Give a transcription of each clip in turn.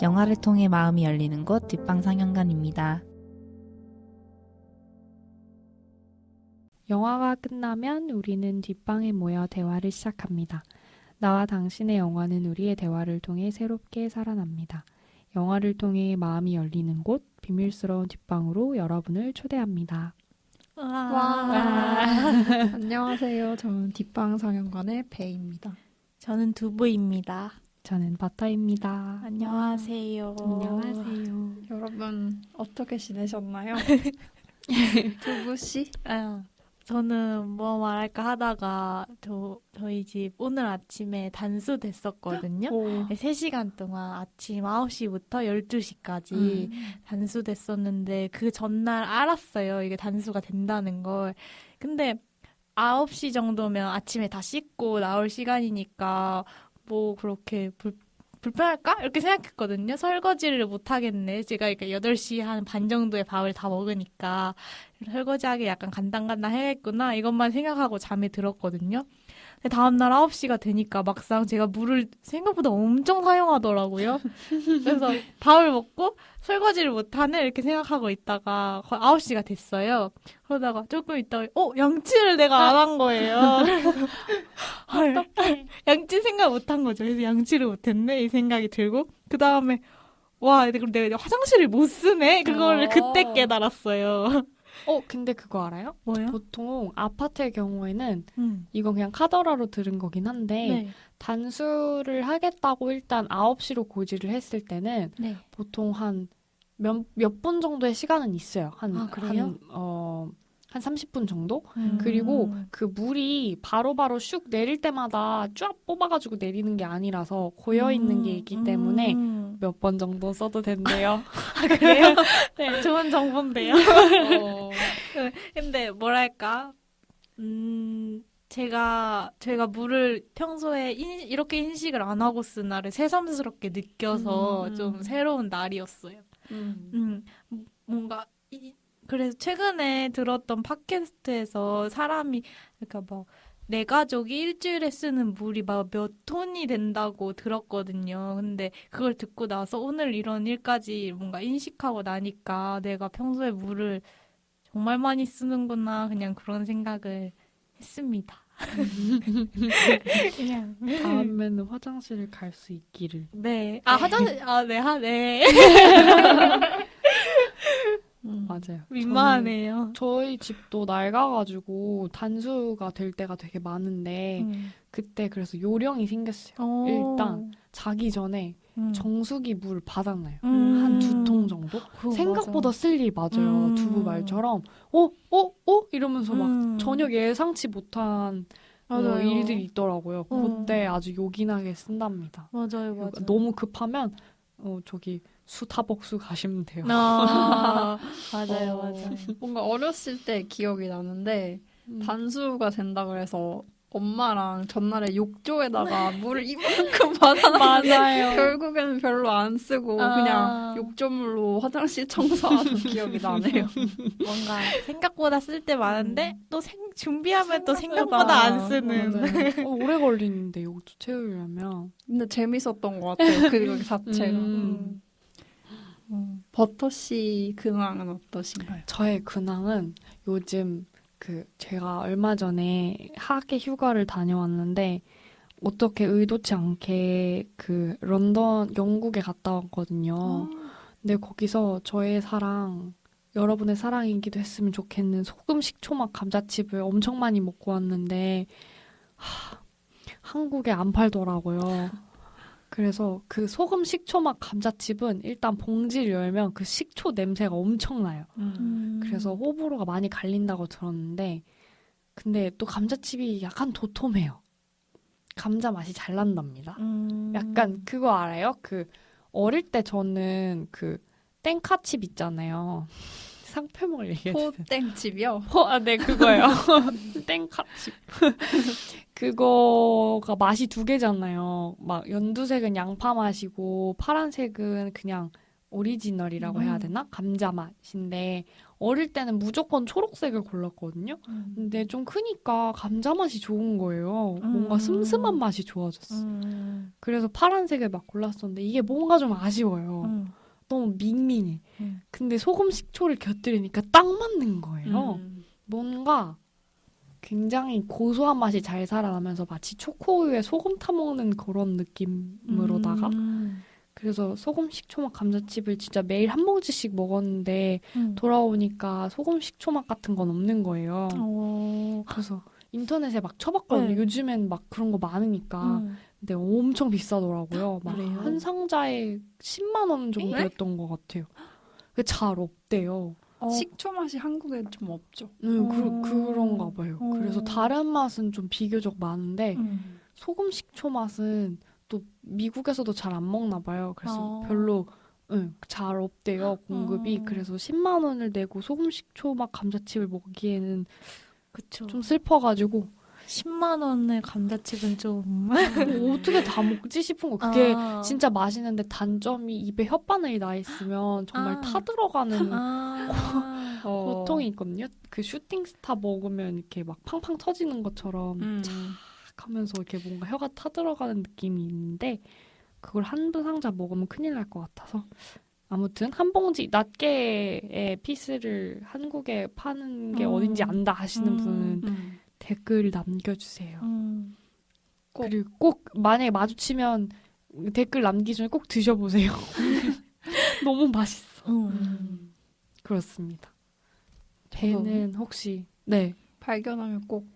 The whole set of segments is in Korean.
영화를 통해 마음이 열리는 곳 뒷방상영관입니다. 영화가 끝나면 우리는 뒷방에 모여 대화를 시작합니다. 나와 당신의 영화는 우리의 대화를 통해 새롭게 살아납니다. 영화를 통해 마음이 열리는 곳, 비밀스러운 뒷방으로 여러분을 초대합니다. 와. 안녕하세요. 저는 뒷방상영관의 배입니다. 저는 두부입니다. 저는 버터입니다. 안녕하세요. 안녕하세요. 여러분 어떻게 지내셨나요? 두부씨? 저는 뭐 말할까 하다가 저희 집 오늘 아침에 단수 됐었거든요. 3시간 동안 아침 9시부터 12시까지 단수 됐었는데 그 전날 알았어요. 이게 단수가 된다는 걸. 근데 9시 정도면 아침에 다 씻고 나올 시간이니까 뭐 그렇게 불편할까? 이렇게 생각했거든요. 설거지를 못 하겠네. 제가 이렇게 8시 한 반 정도에 밥을 다 먹으니까 설거지하기 약간 간당간당 해야겠구나. 이것만 생각하고 잠에 들었거든요. 근데 다음날 9시가 되니까 막상 제가 물을 생각보다 엄청 사용하더라고요. 그래서 밥을 먹고 설거지를 못하네 이렇게 생각하고 있다가 거의 9시가 됐어요. 그러다가 조금 있다가 양치를 내가 안 한 거예요. 어떡해. 양치 생각 못 한 거죠. 그래서 양치를 못했네 이 생각이 들고 그 다음에 와 그럼 내가 화장실을 못 쓰네? 그거를 그때 깨달았어요. 근데 그거 알아요? 뭐요? 보통 아파트의 경우에는 이건 그냥 카더라로 들은 거긴 한데 네. 단수를 하겠다고 일단 9시로 고지를 했을 때는 네. 보통 한 몇 분 정도의 시간은 있어요. 그래요? 한 30분 정도? 그리고 그 물이 바로바로 슉 내릴 때마다 쫙 뽑아가지고 내리는 게 아니라서 고여있는 게 있기 때문에 몇 번 정도 써도 된대요. 그래요? 네, 좋은 정보인데요. 근데 뭐랄까, 제가 물을 평소에 이렇게 인식을 안 하고 쓴 날을 새삼스럽게 느껴서 좀 새로운 날이었어요. 뭔가 그래서 최근에 들었던 팟캐스트에서 사람이 그러니까 막 내 가족이 일주일에 쓰는 물이 막 몇 톤이 된다고 들었거든요. 근데 그걸 듣고 나서 오늘 이런 일까지 뭔가 인식하고 나니까 내가 평소에 물을 정말 많이 쓰는구나 그냥 그런 생각을 했습니다. 그냥 다음에는 화장실을 갈 수 있기를. 네. 화장실 네. 맞아요. 민망하네요. 저희 집도 낡아가지고 단수가 될 때가 되게 많은데 그때 그래서 요령이 생겼어요. 일단 자기 전에 정수기 물 받아놔요. 한 2통 정도? 생각보다 쓸 일이 맞아요. 두부 말처럼 이러면서 막 전혀 예상치 못한 일들이 있더라고요. 그때 아주 요긴하게 쓴답니다. 맞아요. 너무 급하면 저기 수타복수 가시면 돼요. 맞아요. 뭔가 어렸을 때 기억이 나는데 단수가 된다 그래서 엄마랑 전날에 욕조에다가 물을 이만큼 받아놨는데 맞아요. 결국에는 별로 안 쓰고 그냥 욕조물로 화장실 청소하는 기억이 나네요. 뭔가 생각보다 쓸 때 많은데 또 준비하면 또 생각보다 안 쓰는. 오래 걸리는데 욕조 채우려면. 근데 재밌었던 것 같아요. 그 자체가. 버터씨 근황은 어떠신가요? 저의 근황은 요즘 제가 얼마 전에 학예 휴가를 다녀왔는데 어떻게 의도치 않게 런던 영국에 갔다 왔거든요. 근데 거기서 저의 사랑, 여러분의 사랑이기도 했으면 좋겠는 소금 식초맛 감자칩을 엄청 많이 먹고 왔는데 한국에 안 팔더라고요. 그래서 그 소금 식초맛 감자칩은 일단 봉지를 열면 그 식초 냄새가 엄청나요. 그래서 호불호가 많이 갈린다고 들었는데 근데 또 감자칩이 약간 도톰해요. 감자 맛이 잘 난답니다. 약간 그거 알아요? 어릴 때 저는 땡카칩 있잖아요. 상표명을 얘기해주세요. 포땡칩이요? 네, 그거예요. 땡카칩. 그거가 맛이 2개잖아요. 막 연두색은 양파 맛이고 파란색은 그냥 오리지널이라고 해야 되나? 감자 맛인데 어릴 때는 무조건 초록색을 골랐거든요. 근데 좀 크니까 감자 맛이 좋은 거예요. 뭔가 슴슴한 맛이 좋아졌어. 그래서 파란색을 막 골랐었는데 이게 뭔가 좀 아쉬워요. 너무 밍밍해. 근데 소금 식초를 곁들이니까 딱 맞는 거예요. 뭔가 굉장히 고소한 맛이 잘 살아나면서 마치 초코우유에 소금 타먹는 그런 느낌으로다가 그래서 소금 식초맛 감자칩을 진짜 매일 한 봉지씩 먹었는데 돌아오니까 소금 식초맛 같은 건 없는 거예요. 그래서 인터넷에 막 쳐봤거든요. 네. 요즘엔 막 그런 거 많으니까. 근데 엄청 비싸더라고요. 막 그래요? 한 상자에 10만 원 정도였던 것 같아요. 그게 잘 없대요. 식초 맛이 한국에 좀 없죠. 그런가 봐요. 그래서 다른 맛은 좀 비교적 많은데 소금 식초 맛은 또 미국에서도 잘 안 먹나 봐요. 그래서 별로 잘 없대요, 공급이. 그래서 10만 원을 내고 소금 식초 맛 감자칩을 먹기에는 그쵸. 좀 슬퍼가지고 10만 원의 감자칩은 좀 뭐 어떻게 다 먹지 싶은 거. 그게 진짜 맛있는데 단점이 입에 혓바늘이 나 있으면 정말 타들어가는 고통이 있거든요. 그 슈팅스타 먹으면 이렇게 막 팡팡 터지는 것처럼 착 하면서 이렇게 뭔가 혀가 타들어가는 느낌이 있는데 그걸 한 상자 먹으면 큰일 날 것 같아서 아무튼 한 봉지 낱개의 피스를 한국에 파는 게 어딘지 안다 하시는 분은 댓글 남겨주세요. 그리고 꼭 만약에 마주치면 댓글 남기기 전에 꼭 드셔보세요. 너무 맛있어. 그렇습니다. 배는 혹시 네 발견하면 꼭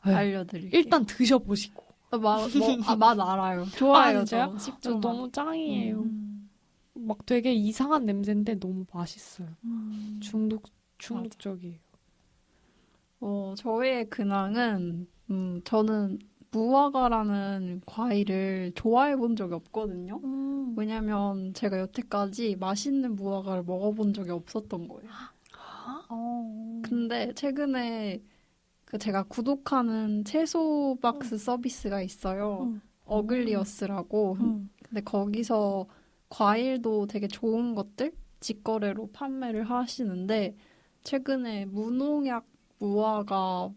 네. 알려드릴게요. 일단 드셔보시고 맛 알아요. 좋아요. 진짜요? 저 저 식초 너무 짱이에요. 막 되게 이상한 냄새인데 너무 맛있어요. 중독적이에요. 저의 근황은 저는 무화과라는 과일을 좋아해 본 적이 없거든요. 왜냐면 제가 여태까지 맛있는 무화과를 먹어본 적이 없었던 거예요. 근데 최근에 그 제가 구독하는 채소 박스 서비스가 있어요. 어글리어스라고. 근데 거기서 과일도 되게 좋은 것들 직거래로 판매를 하시는데 최근에 무농약 무화과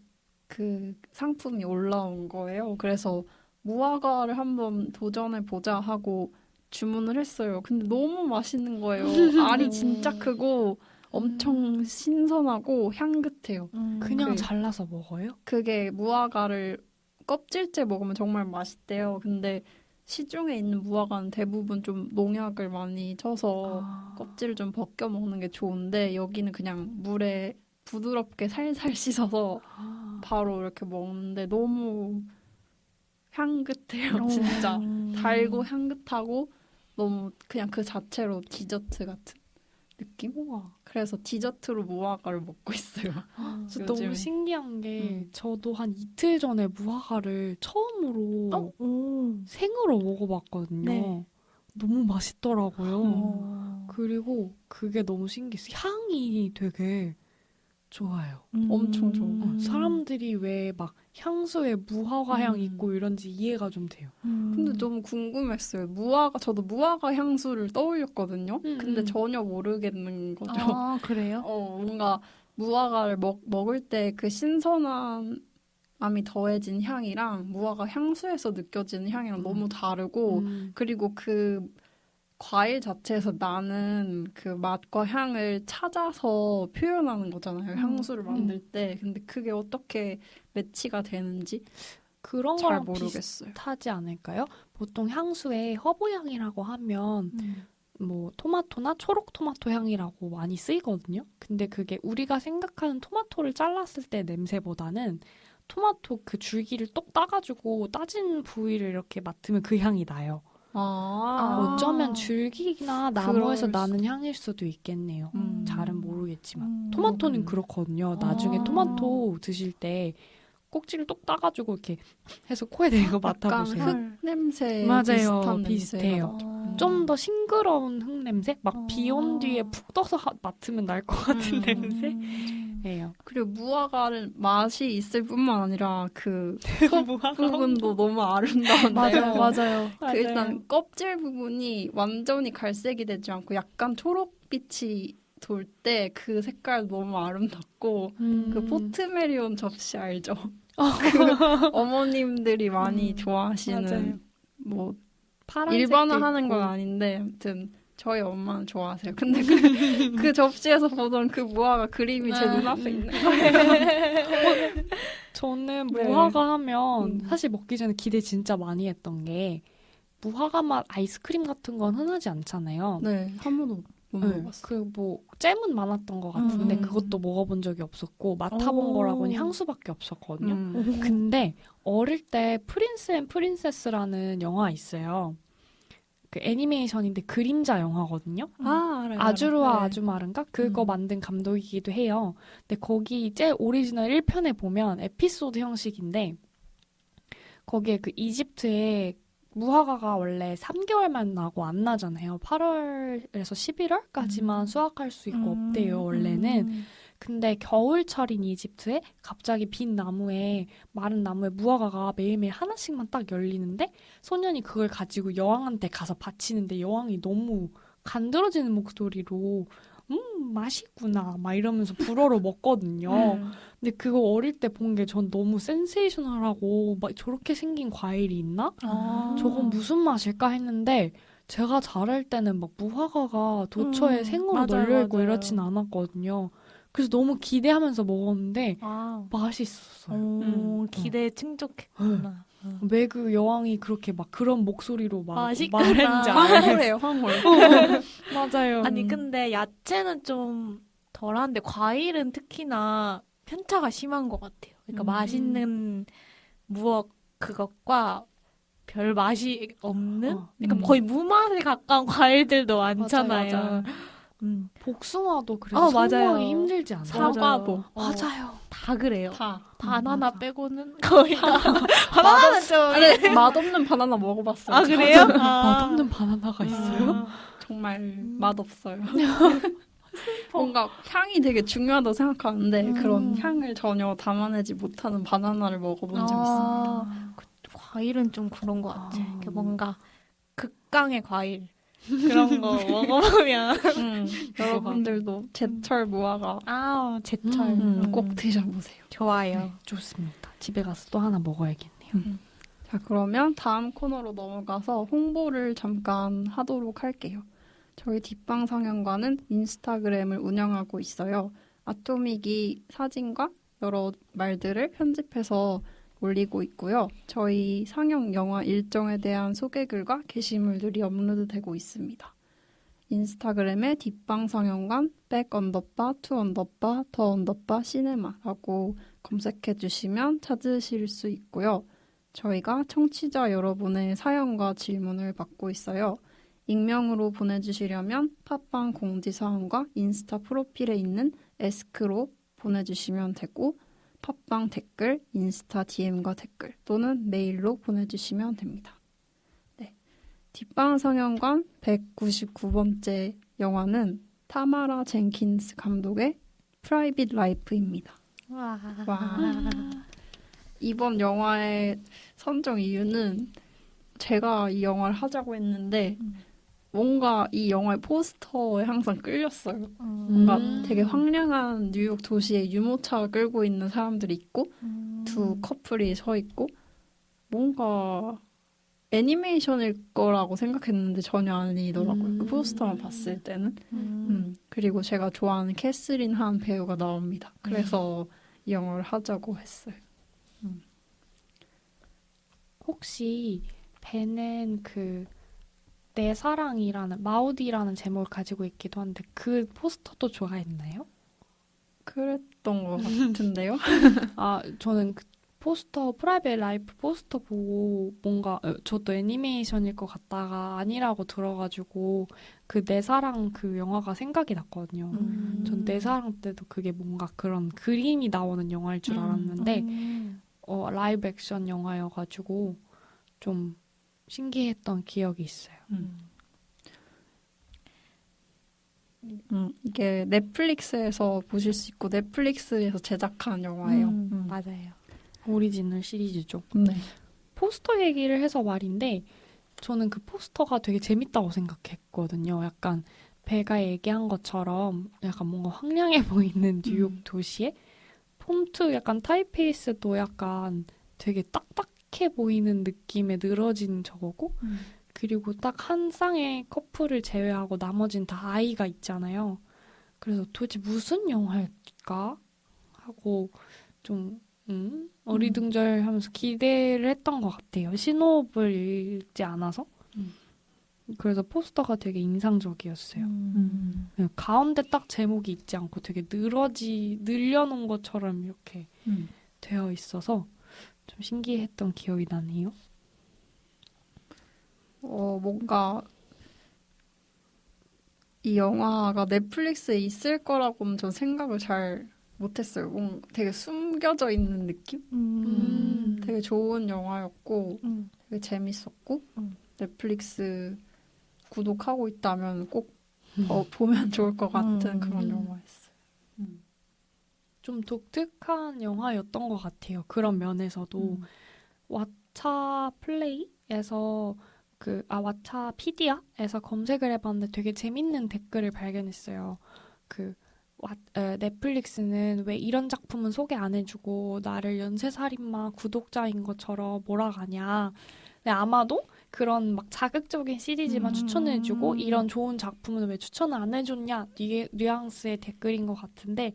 그 상품이 올라온 거예요. 그래서 무화과를 한번 도전해보자 하고 주문을 했어요. 근데 너무 맛있는 거예요. 알이 진짜 크고 엄청 신선하고 향긋해요. 그냥 잘라서 먹어요? 그게 무화과를 껍질째 먹으면 정말 맛있대요. 근데 시중에 있는 무화과는 대부분 좀 농약을 많이 쳐서 껍질을 좀 벗겨 먹는 게 좋은데 여기는 그냥 물에 부드럽게 살살 씻어서 바로 이렇게 먹는데 너무 향긋해요. 진짜 달고 향긋하고 너무 그냥 그 자체로 디저트 같은 느낌? 그래서 디저트로 무화과를 먹고 있어요. 진짜 너무 신기한 게 저도 한 이틀 전에 무화과를 처음으로 생으로 먹어봤거든요. 네. 너무 맛있더라고요. 그리고 그게 너무 신기했어요. 향이 되게 좋아요. 엄청 좋은 사람들이 왜 막 향수에 무화과 향 있고 이런지 이해가 좀 돼요. 근데 너무 궁금했어요. 저도 무화과 향수를 떠올렸거든요. 근데 전혀 모르겠는 거죠. 아, 그래요? 뭔가 무화과를 먹을 때 그 신선함이 더해진 향이랑 무화과 향수에서 느껴지는 향이랑 너무 다르고 그리고 그 과일 자체에서 나는 그 맛과 향을 찾아서 표현하는 거잖아요. 향수를 만들 때. 근데 그게 어떻게 매치가 되는지 그런 잘 거랑 모르겠어요. 비슷하지 않을까요? 보통 향수에 허브향이라고 하면 뭐 토마토나 초록 토마토 향이라고 많이 쓰이거든요. 근데 그게 우리가 생각하는 토마토를 잘랐을 때 냄새보다는 토마토 그 줄기를 똑 따가지고 따진 부위를 이렇게 맡으면 그 향이 나요. 어쩌면 줄기나 나무에서 나는 향일 수도 있겠네요. 잘은 모르겠지만. 토마토는 그렇거든요. 나중에 토마토 드실 때 꼭지를 똑 따가지고 이렇게 해서 코에 대고 맡아보세요. 흙 냄새 맞아요. 비슷한 비슷해요. 좀 더 싱그러운 흙 냄새? 막 비 온 뒤에 푹 떠서 맡으면 날 것 같은 냄새? 그리고 무화과는 맛이 있을 뿐만 아니라 그 속 부분도 너무 아름다운데요. 맞아요. 그 일단 껍질 부분이 완전히 갈색이 되지 않고 약간 초록빛이 돌 때 그 색깔 너무 아름답고 그 포트메리온 접시 알죠? 그 어머님들이 많이 좋아하시는 맞아요. 뭐 파란색도 일반화하는 있고. 건 아닌데 아무튼 저희 엄마는 좋아하세요. 근데 그 접시에서 보던 그 무화과 그림이 제 눈앞에 있는 거예요. 저는 네. 무화과 하면 사실 먹기 전에 기대 진짜 많이 했던 게 무화과 맛 아이스크림 같은 건 흔하지 않잖아요. 네, 한 번도 못 먹어봤어요. 그 뭐 잼은 많았던 것 같은데 그것도 먹어본 적이 없었고 맡아본 거라고는 향수밖에 없었거든요. 근데 어릴 때 프린스 앤 프린세스라는 영화 있어요. 그 애니메이션인데 그림자 영화거든요. 알아요. 아주르와 네. 아주마른가? 그거 만든 감독이기도 해요. 근데 거기 제일 오리지널 1편에 보면 에피소드 형식인데 거기에 그 이집트에 무화과가 원래 3개월만 나고 안 나잖아요. 8월에서 11월까지만 수확할 수 있고 없대요, 원래는. 근데 겨울철인 이집트에 갑자기 빈 나무에 마른 나무에 무화과가 매일매일 하나씩만 딱 열리는데 소년이 그걸 가지고 여왕한테 가서 바치는데 여왕이 너무 간드러지는 목소리로 맛있구나 막 이러면서 불어로 먹거든요. 근데 그거 어릴 때 본 게 전 너무 센세이셔널하고 막 저렇게 생긴 과일이 있나? 저건 무슨 맛일까 했는데 제가 자랄 때는 막 무화과가 도처에 생으로 널려있고 이렇진 않았거든요. 그래서 너무 기대하면서 먹었는데 맛있었어요. 기대에 충족했구나. 왜 그 여왕이 그렇게 막 그런 목소리로 막 맛있구나. 말했는지 알아요. 황홀해요, 황홀. 맞아요. 아니 근데 야채는 좀 덜한데 과일은 특히나 편차가 심한 것 같아요. 그러니까 맛있는 무엇 그것과 별 맛이 없는? 그러니까 거의 무맛에 가까운 과일들도 많잖아요. 맞아요. 복숭아도 그래서 맞아요. 성공하기 힘들지 않아요? 사과도. 맞아요. 다 그래요. 다. 바나나 맞아. 빼고는 거의 다. 바나나는 좀. 아니, 맛없는 바나나 먹어봤어요. 아 그래요? 맛없는 바나나가 있어요? 정말 맛없어요. 뭔가 향이 되게 중요하다고 생각하는데 그런 향을 전혀 담아내지 못하는 바나나를 먹어본 적 있습니다. 과일은 좀 그런 것 같아. 이렇게 뭔가 극강의 과일 그런 거 먹어보면 여러분들도 제철 무화과 제철 꼭 드셔보세요. 좋아요. 좋습니다. 집에 가서 또 하나 먹어야겠네요. 자, 그러면 다음 코너로 넘어가서 홍보를 잠깐 하도록 할게요. 저희 뒷방 상영관은 인스타그램을 운영하고 있어요. 아토믹이 사진과 여러 말들을 편집해서 올리고 있고요. 저희 상영 영화 일정에 대한 소개글과 게시물들이 업로드되고 있습니다. 인스타그램에 뒷방 상영관 백_투_더_시네마라고 검색해 주시면 찾으실 수 있고요. 저희가 청취자 여러분의 사연과 질문을 받고 있어요. 익명으로 보내주시려면 팟빵 공지사항과 인스타 프로필에 있는 에스크로 보내주시면 되고 팟빵 댓글, 인스타 DM과 댓글 또는 메일로 보내주시면 됩니다. 네, 뒷방 상영관 199번째 영화는 타마라 젠킨스 감독의 프라이빗 라이프입니다. 와. 이번 영화의 선정 이유는 제가 이 영화를 하자고 했는데 뭔가 이 영화의 포스터에 항상 끌렸어요. 뭔가 되게 황량한 뉴욕 도시에 유모차가 끌고 있는 사람들이 있고 두 커플이 서 있고 뭔가 애니메이션일 거라고 생각했는데 전혀 아니더라고요. 그 포스터만 봤을 때는. 그리고 제가 좋아하는 캐스린 한 배우가 나옵니다. 그래서 이 영화를 하자고 했어요. 혹시 배는 그 내 사랑이라는 마우디라는 제목을 가지고 있기도 한데 그 포스터도 좋아했나요? 그랬던 것 같은데요. 저는 그 포스터 프라이빗 라이프 포스터 보고 뭔가 저도 애니메이션일 것 같다가 아니라고 들어가지고 그 내 사랑 그 영화가 생각이 났거든요. 전 내 사랑 때도 그게 뭔가 그런 그림이 나오는 영화일 줄 알았는데 라이브 액션 영화여가지고 좀 신기했던 기억이 있어요. 이게 넷플릭스에서 보실 수 있고 넷플릭스에서 제작한 영화예요. 맞아요. 오리지널 시리즈죠. 네. 포스터 얘기를 해서 말인데 저는 그 포스터가 되게 재밌다고 생각했거든요. 약간 배가 얘기한 것처럼 약간 뭔가 황량해 보이는 뉴욕 도시에 폰트 약간 타이페이스도 약간 되게 딱딱해 보이는 느낌의 늘어진 저거고 그리고 딱 한 쌍의 커플을 제외하고 나머진 다 아이가 있잖아요. 그래서 도대체 무슨 영화일까 하고 좀 어리둥절하면서 기대를 했던 것 같아요. 신호를 읽지 않아서. 그래서 포스터가 되게 인상적이었어요. 가운데 딱 제목이 있지 않고 되게 늘려놓은 것처럼 이렇게 되어 있어서 좀 신기했던 기억이 나네요. 뭔가 이 영화가 넷플릭스에 있을 거라고는 전 생각을 잘 못했어요. 뭔가 되게 숨겨져 있는 느낌? 되게 좋은 영화였고 되게 재밌었고 넷플릭스 구독하고 있다면 꼭 보면 좋을 것 같은 그런 영화였어요. 좀 독특한 영화였던 것 같아요. 그런 면에서도 왓챠 플레이에서 왓챠 피디아에서 검색을 해봤는데 되게 재밌는 댓글을 발견했어요. 넷플릭스는 왜 이런 작품은 소개 안 해주고 나를 연쇄살인마 구독자인 것처럼 몰아가냐. 근데 아마도 그런 막 자극적인 시리즈만 추천해주고 이런 좋은 작품은 왜 추천을 안 해줬냐 이게 뉘앙스의 댓글인 것 같은데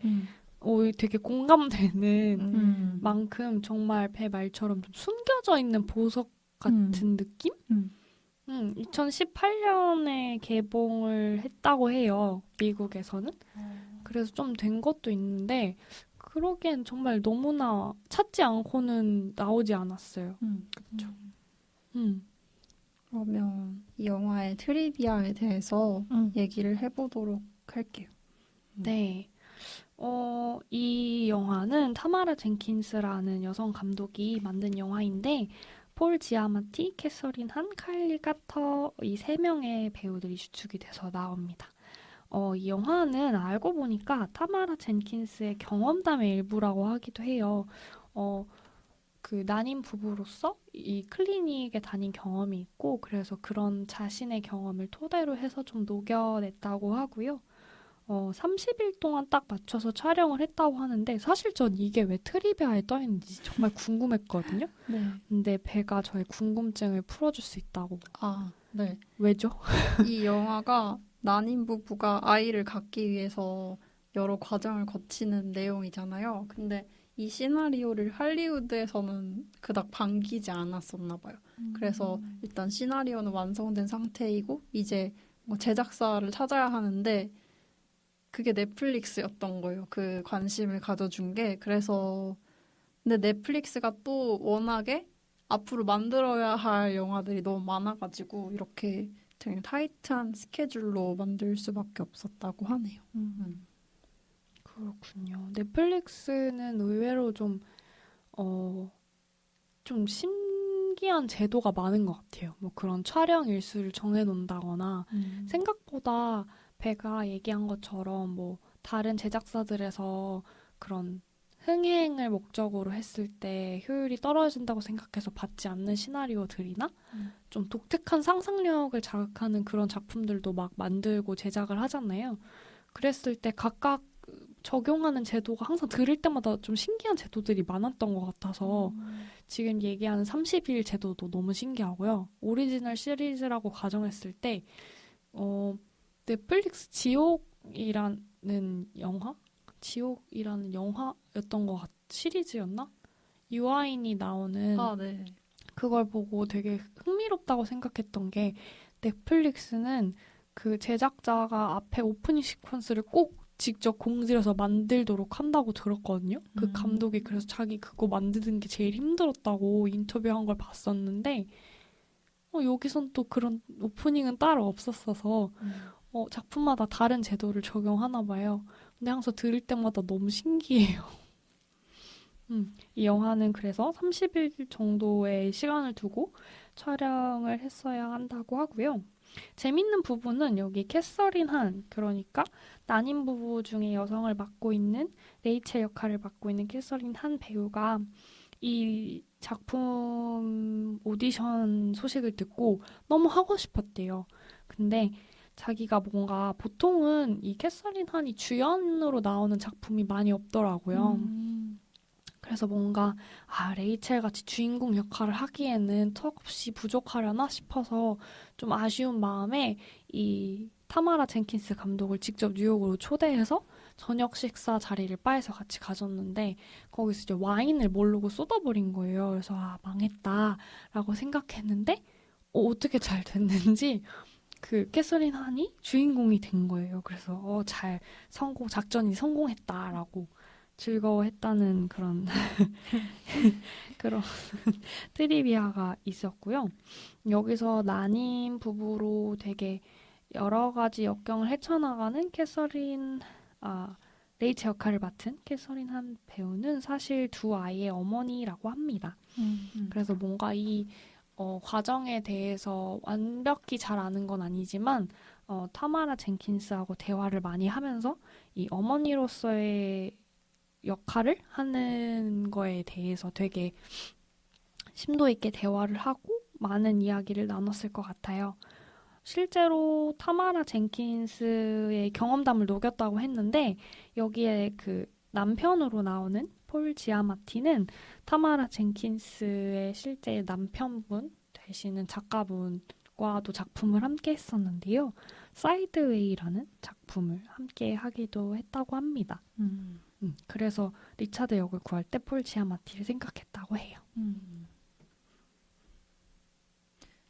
되게 공감되는 만큼 정말 배 말처럼 좀 숨겨져 있는 보석 같은 느낌? 2018년에 개봉을 했다고 해요. 미국에서는. 그래서 좀 된 것도 있는데 그러기엔 정말 너무나 찾지 않고는 나오지 않았어요. 그렇죠. 그러면 이 영화의 트리비아에 대해서 얘기를 해보도록 할게요. 네. 이 영화는 타마라 젠킨스라는 여성 감독이 만든 영화인데 폴 지아마티, 캐서린 한, 카일리 카터 이 세 명의 배우들이 주축이 돼서 나옵니다. 이 영화는 알고 보니까 타마라 젠킨스의 경험담의 일부라고 하기도 해요. 난임 부부로서 이 클리닉에 다닌 경험이 있고 그래서 그런 자신의 경험을 토대로 해서 좀 녹여냈다고 하고요. 30일 동안 딱 맞춰서 촬영을 했다고 하는데 사실 전 이게 왜 트리비아에 떠있는지 정말 궁금했거든요. 네. 근데 배가 저의 궁금증을 풀어줄 수 있다고. 네. 왜죠? 이 영화가 난임 부부가 아이를 갖기 위해서 여러 과정을 거치는 내용이잖아요. 근데 이 시나리오를 할리우드에서는 그닥 반기지 않았었나 봐요. 그래서 일단 시나리오는 완성된 상태이고 이제 뭐 제작사를 찾아야 하는데 그게 넷플릭스였던 거예요. 그 관심을 가져준 게. 그래서 근데 넷플릭스가 또 워낙에 앞으로 만들어야 할 영화들이 너무 많아가지고 이렇게 되게 타이트한 스케줄로 만들 수밖에 없었다고 하네요. 그렇군요. 넷플릭스는 의외로 좀 신기한 제도가 많은 것 같아요. 뭐 그런 촬영 일수를 정해놓는다거나 생각보다 배가 얘기한 것처럼 뭐 다른 제작사들에서 그런 흥행을 목적으로 했을 때 효율이 떨어진다고 생각해서 받지 않는 시나리오들이나 좀 독특한 상상력을 자극하는 그런 작품들도 막 만들고 제작을 하잖아요. 그랬을 때 각각 적용하는 제도가 항상 들을 때마다 좀 신기한 제도들이 많았던 것 같아서 지금 얘기하는 30일 제도도 너무 신기하고요. 오리지널 시리즈라고 가정했을 때 넷플릭스 지옥이라는 영화였던 것 시리즈였나? 유아인이 나오는 네. 그걸 보고 되게 흥미롭다고 생각했던 게 넷플릭스는 그 제작자가 앞에 오프닝 시퀀스를 꼭 직접 공들여서 만들도록 한다고 들었거든요. 그 감독이 그래서 자기 그거 만드는 게 제일 힘들었다고 인터뷰한 걸 봤었는데 여기선 또 그런 오프닝은 따로 없었어서 작품마다 다른 제도를 적용하나 봐요. 근데 항상 들을 때마다 너무 신기해요. 이 영화는 그래서 30일 정도의 시간을 두고 촬영을 했어야 한다고 하고요. 재밌는 부분은 여기 캐서린 한, 그러니까 난임 부부 중에 여성을 맡고 있는 레이첼 역할을 맡고 있는 캐서린 한 배우가 이 작품 오디션 소식을 듣고 너무 하고 싶었대요. 근데 자기가 뭔가 보통은 이 캐서린 한이 주연으로 나오는 작품이 많이 없더라고요. 그래서 뭔가 레이첼 같이 주인공 역할을 하기에는 턱없이 부족하려나 싶어서 좀 아쉬운 마음에 이 타마라 젠킨스 감독을 직접 뉴욕으로 초대해서 저녁 식사 자리를 바에서 같이 가졌는데 거기서 이제 와인을 모르고 쏟아버린 거예요. 그래서 망했다라고 생각했는데 어떻게 잘 됐는지 그 캐서린 한이 주인공이 된 거예요. 그래서 작전이 성공했다라고 즐거워했다는 그런 그런 트리비아가 있었고요. 여기서 난임 부부로 되게 여러 가지 역경을 헤쳐나가는 레이첼 역할을 맡은 캐서린 한 배우는 사실 두 아이의 어머니라고 합니다. 그래서 뭔가 이 과정에 대해서 완벽히 잘 아는 건 아니지만 타마라 젠킨스하고 대화를 많이 하면서 이 어머니로서의 역할을 하는 거에 대해서 되게 심도 있게 대화를 하고 많은 이야기를 나눴을 것 같아요. 실제로 타마라 젠킨스의 경험담을 녹였다고 했는데 여기에 그 남편으로 나오는 폴 지아마티는 타마라 젠킨스의 실제 남편분 되시는 작가분과도 작품을 함께 했었는데요. 사이드웨이라는 작품을 함께 하기도 했다고 합니다. 그래서 리차드 역을 구할 때 폴 지아마티를 생각했다고 해요.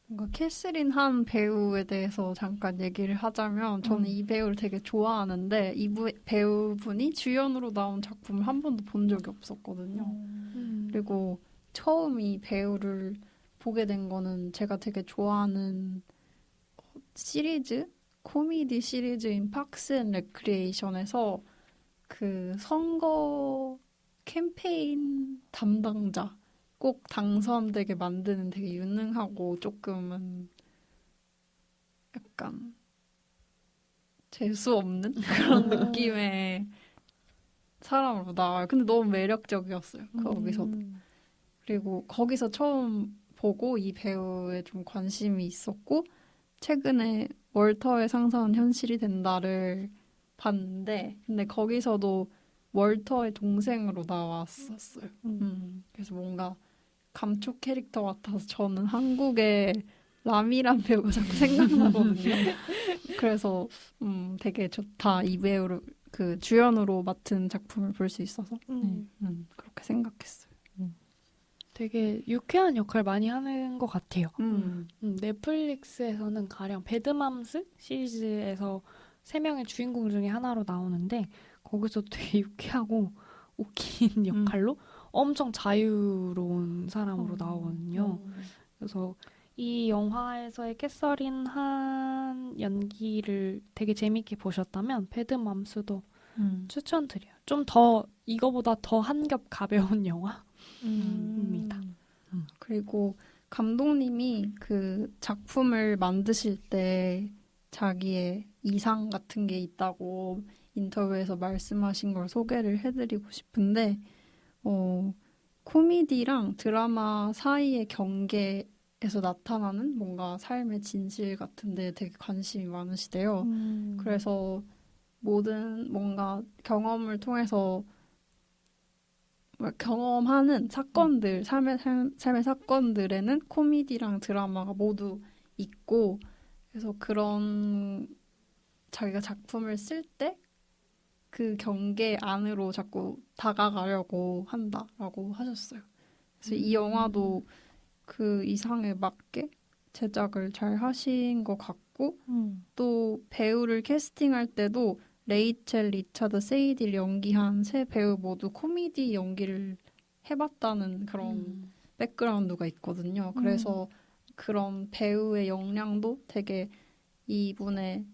뭔가 캐스린 한 배우에 대해서 잠깐 얘기를 하자면 저는 이 배우를 되게 좋아하는데 이 배우분이 주연으로 나온 작품을 한 번도 본 적이 없었거든요. 그리고 처음 이 배우를 보게 된 거는 제가 되게 좋아하는 코미디 시리즈인 팍스 앤 레크리에이션에서 그 선거 캠페인 담당자 꼭 당선되게 만드는 되게 유능하고 조금은 약간 재수 없는 그런 느낌의 사람으로 나와요. 근데 너무 매력적이었어요. 거기서도. 그리고 거기서 처음 보고 이 배우에 좀 관심이 있었고 최근에 월터의 상상은 현실이 된다를 봤는데 근데 거기서도 월터의 동생으로 나왔었어요. 그래서 뭔가 감초 캐릭터 같아서 저는 한국의 라미란 배우가 자꾸 생각나거든요. 그래서 되게 좋다. 이 배우를 그 주연으로 맡은 작품을 볼 수 있어서 그렇게 생각했어요. 되게 유쾌한 역할 많이 하는 것 같아요. 넷플릭스에서는 가령 배드맘스 시리즈에서 3명의 주인공 중에 하나로 나오는데 거기서 되게 유쾌하고 웃긴 역할로 엄청 자유로운 사람으로 나오거든요. 그래서 이 영화에서의 캐서린 한 연기를 되게 재밌게 보셨다면 배드맘스도 추천드려요. 좀 더 이거보다 더 한 겹 가벼운 영화입니다. 그리고 감독님이 그 작품을 만드실 때 자기의 이상 같은 게 있다고 인터뷰에서 말씀하신 걸 소개를 해드리고 싶은데 코미디랑 드라마 사이의 경계에서 나타나는 뭔가 삶의 진실 같은 데 되게 관심이 많으시대요. 그래서 모든 뭔가 경험을 통해서 경험하는 사건들, 삶의 사건들에는 코미디랑 드라마가 모두 있고 그래서 그런 자기가 작품을 쓸 때 그 경계 안으로 자꾸 다가가려고 한다라고 하셨어요. 그래서 이 영화도 그 이상에 맞게 제작을 잘 하신 것 같고 또 배우를 캐스팅할 때도 레이첼, 리차드, 세이디를 연기한 세 배우 모두 코미디 연기를 해봤다는 그런 백그라운드가 있거든요. 그래서 그런 배우의 역량도 되게 이분의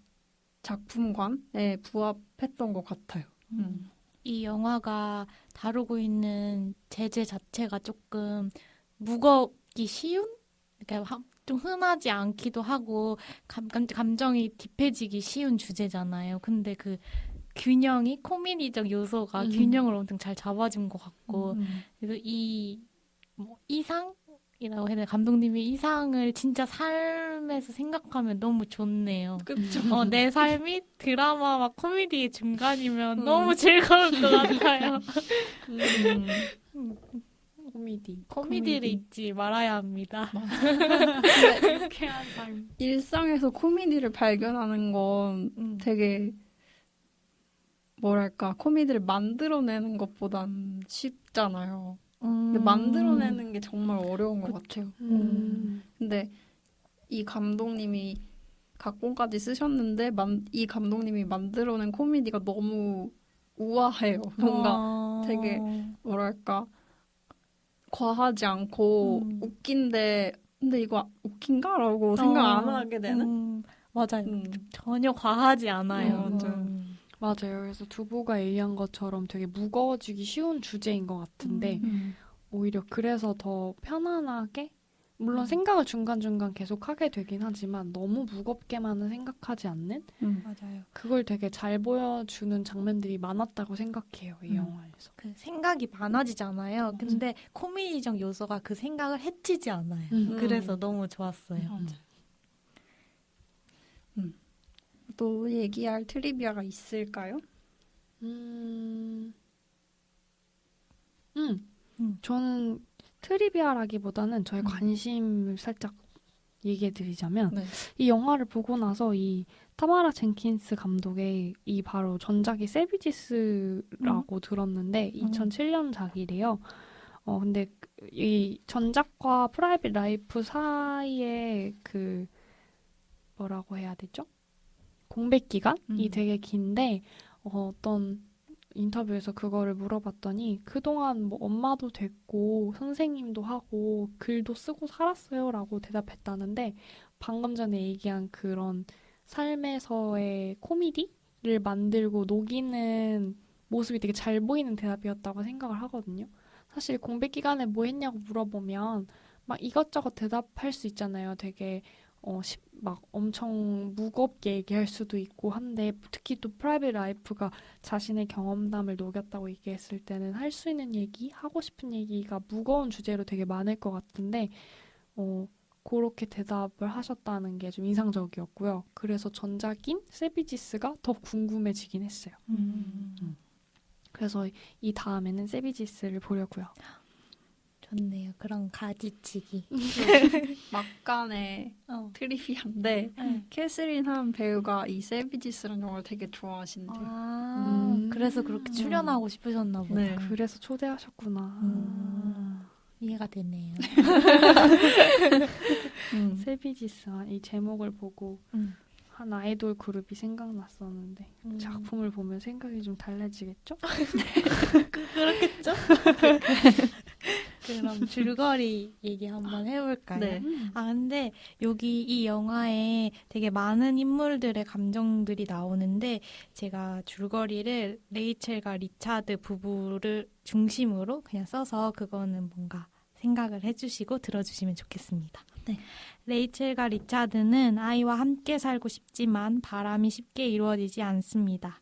작품관에 부합했던 것 같아요. 이 영화가 다루고 있는 제재 자체가 조금 무겁기 쉬운? 그러니까 좀 흔하지 않기도 하고 감정이 딥해지기 쉬운 주제잖아요. 근데 그 균형이 코미디적 요소가 균형을 엄청 잘 잡아준 것 같고 그래서 뭐 이상이라고 해야 되나 감독님의 이상을 진짜 삶에서 생각하면 너무 좋네요. 그쵸. 내 삶이 드라마와 코미디의 중간이면 너무 즐거울 것 같아요. 코미디를 잊지 말아야 합니다. 유쾌한 삶. 일상에서 코미디를 발견하는 건 되게 뭐랄까 코미디를 만들어내는 것보단 쉽잖아요. 근데 만들어내는 게 정말 어려운 것 같아요. 근데 이 감독님이 각본까지 쓰셨는데 이 감독님이 만들어낸 코미디가 너무 우아해요. 뭔가 되게 뭐랄까 과하지 않고 웃긴데 근데 이거 웃긴가라고 생각 안 하게 되는? 맞아요. 전혀 과하지 않아요. 맞아요. 그래서 두부가 얘기한 것처럼 되게 무거워지기 쉬운 주제인 것 같은데 오히려 그래서 더 편안하게 물론 생각을 중간중간 계속 하게 되긴 하지만 너무 무겁게만은 생각하지 않는 맞아요. 그걸 되게 잘 보여주는 장면들이 많았다고 생각해요. 이 영화에서. 그 생각이 많아지잖아요. 근데 코미디적 요소가 그 생각을 해치지 않아요. 그래서 너무 좋았어요. 또 얘기할 트리비아가 있을까요? 저는 트리비아라기보다는 저의 관심을 살짝 얘기해드리자면 이 영화를 보고 나서 이 타마라 젠킨스 감독의 이 바로 전작이 세비지스라고 들었는데 2007년작이래요. 근데 이 전작과 프라이빗 라이프 사이에 그 뭐라고 해야 되죠? 공백 기간이 되게 긴데 어떤 인터뷰에서 그거를 물어봤더니 그동안 뭐 엄마도 됐고 선생님도 하고 글도 쓰고 살았어요라고 대답했다는데 방금 전에 얘기한 그런 삶에서의 코미디를 만들고 녹이는 모습이 되게 잘 보이는 대답이었다고 생각을 하거든요. 사실 공백 기간에 뭐 했냐고 물어보면 막 이것저것 대답할 수 있잖아요. 되게 막 엄청 무겁게 얘기할 수도 있고 한데 특히 또 프라이빗 라이프가 자신의 경험담을 녹였다고 얘기했을 때는 할 수 있는 얘기, 하고 싶은 얘기가 무거운 주제로 되게 많을 것 같은데 그렇게 대답을 하셨다는 게 좀 인상적이었고요. 그래서 전작인 세비지스가 더 궁금해지긴 했어요. 그래서 이 다음에는 세비지스를 보려고요. 좋네요. 그런 가지치기. 막간의 트리비아인데 캐스린 한 배우가 이 세비지스라는 영화를 되게 좋아하신대요. 그래서 그렇게 출연하고 싶으셨나 보다. 네. 그래서 초대하셨구나. 이해가 되네요. 세비지스 이 제목을 보고 한 아이돌 그룹이 생각났었는데 작품을 보면 생각이 좀 달라지겠죠? 그렇겠죠? 그럼 줄거리 얘기 한번 해볼까요? 네. 근데 여기 이 영화에 되게 많은 인물들의 감정들이 나오는데 제가 줄거리를 레이첼과 리차드 부부를 중심으로 그냥 써서 그거는 뭔가 생각을 해주시고 들어주시면 좋겠습니다. 네. 레이첼과 리차드는 아이와 함께 살고 싶지만 바람이 쉽게 이루어지지 않습니다.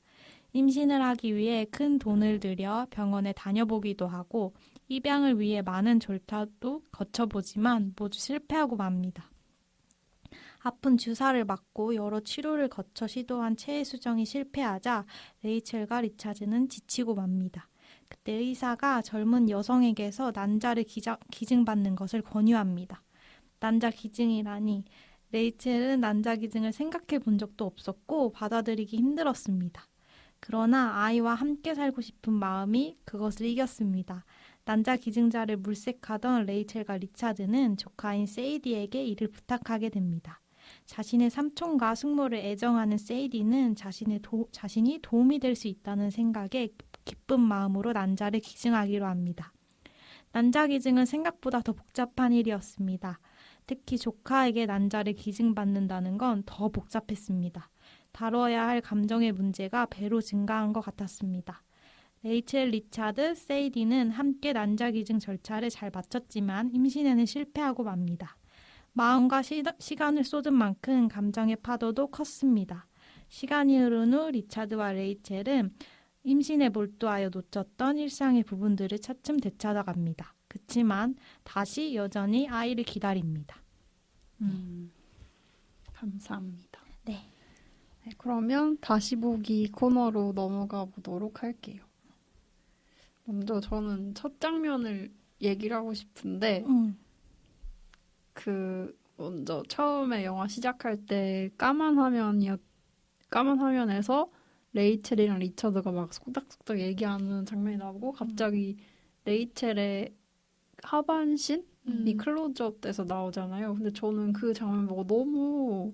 임신을 하기 위해 큰 돈을 들여 병원에 다녀보기도 하고 입양을 위해 많은 절차도 거쳐보지만 모두 실패하고 맙니다. 아픈 주사를 맞고 여러 치료를 거쳐 시도한 체해 수정이 실패하자 레이첼과 리차드는 지치고 맙니다. 그때 의사가 젊은 여성에게서 난자를 기증받는 것을 권유합니다. 난자 기증이라니 레이첼은 난자 기증을 생각해 본 적도 없었고 받아들이기 힘들었습니다. 그러나 아이와 함께 살고 싶은 마음이 그것을 이겼습니다. 난자 기증자를 물색하던 레이첼과 리차드는 조카인 세이디에게 이를 부탁하게 됩니다. 자신의 삼촌과 숙모를 애정하는 세이디는 자신이 도움이 될 수 있다는 생각에 기쁜 마음으로 난자를 기증하기로 합니다. 난자 기증은 생각보다 더 복잡한 일이었습니다. 특히 조카에게 난자를 기증받는다는 건 더 복잡했습니다. 다뤄야 할 감정의 문제가 배로 증가한 것 같았습니다. 레이첼, 리차드, 세이디는 함께 난자 기증 절차를 잘 마쳤지만 임신에는 실패하고 맙니다. 마음과 시간을 쏟은 만큼 감정의 파도도 컸습니다. 시간이 흐른 후 리차드와 레이첼은 임신에 몰두하여 놓쳤던 일상의 부분들을 차츰 되찾아갑니다. 그치만 다시 여전히 아이를 기다립니다. 감사합니다. 네. 네, 그러면 다시 보기 코너로 넘어가 보도록 할게요. 먼저 저는 첫 장면을 얘기를 하고 싶은데 먼저 처음에 영화 시작할 때 까만 화면에서 레이첼이랑 리처드가 막 속닥속닥 얘기하는 장면이 나오고 갑자기 레이첼의 하반신이 클로즈업 돼서 나오잖아요. 근데 저는 그 장면 보고 너무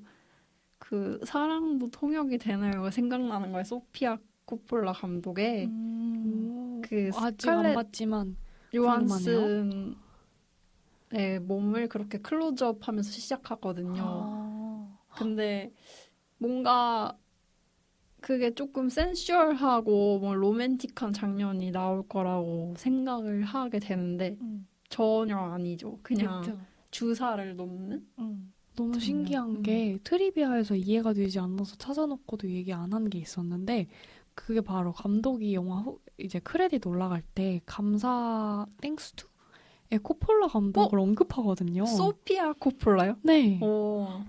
그 사랑도 통역이 되나요? 생각나는 거예요. 소피아 코폴라 감독의 그 아직 안 스칼렛 봤지만 요한슨의 몸을 그렇게 클로즈업 하면서 시작하거든요. 근데 뭔가 그게 조금 센슈얼하고 뭐 로맨틱한 장면이 나올 거라고 생각을 하게 되는데 전혀 아니죠. 그냥 그쵸. 주사를 놓는? 너무 신기한 게 트리비아에서 이해가 되지 않아서 찾아놓고도 얘기 안 한 게 있었는데 그게 바로 감독이 영화 이제 크레딧 올라갈 때 감사 땡스투? 코폴라 감독을 언급하거든요. 소피아 코폴라요? 네.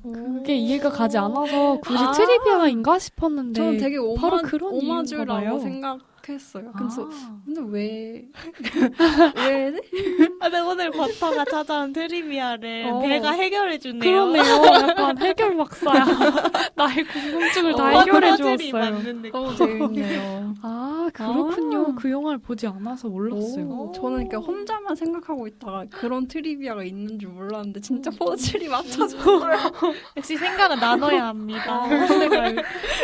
그게 이해가 가지 않아서 굳이 아. 트리비아인가 싶었는데 저는 되게 바로 그런 이유인가 오마주라고 봐요. 생각했어요. 그래서 아. 근데 왜 네, 오늘 버터가 찾아온 트리비아를 배가 해결해주네요. 그러네요. 약간 해결 박사야. 나의 궁금증을 다 해결해 주었어요. 너무 재밌네요. 아, 그렇군요. 아. 그 영화를 보지 않아서 몰랐어요. 오, 저는 그러니까 혼자만 생각하고 있다가 그런 트리비아가 있는 줄 몰랐는데 진짜 퍼즐이 맞춰졌어요. 역시 생각은 나눠야 합니다.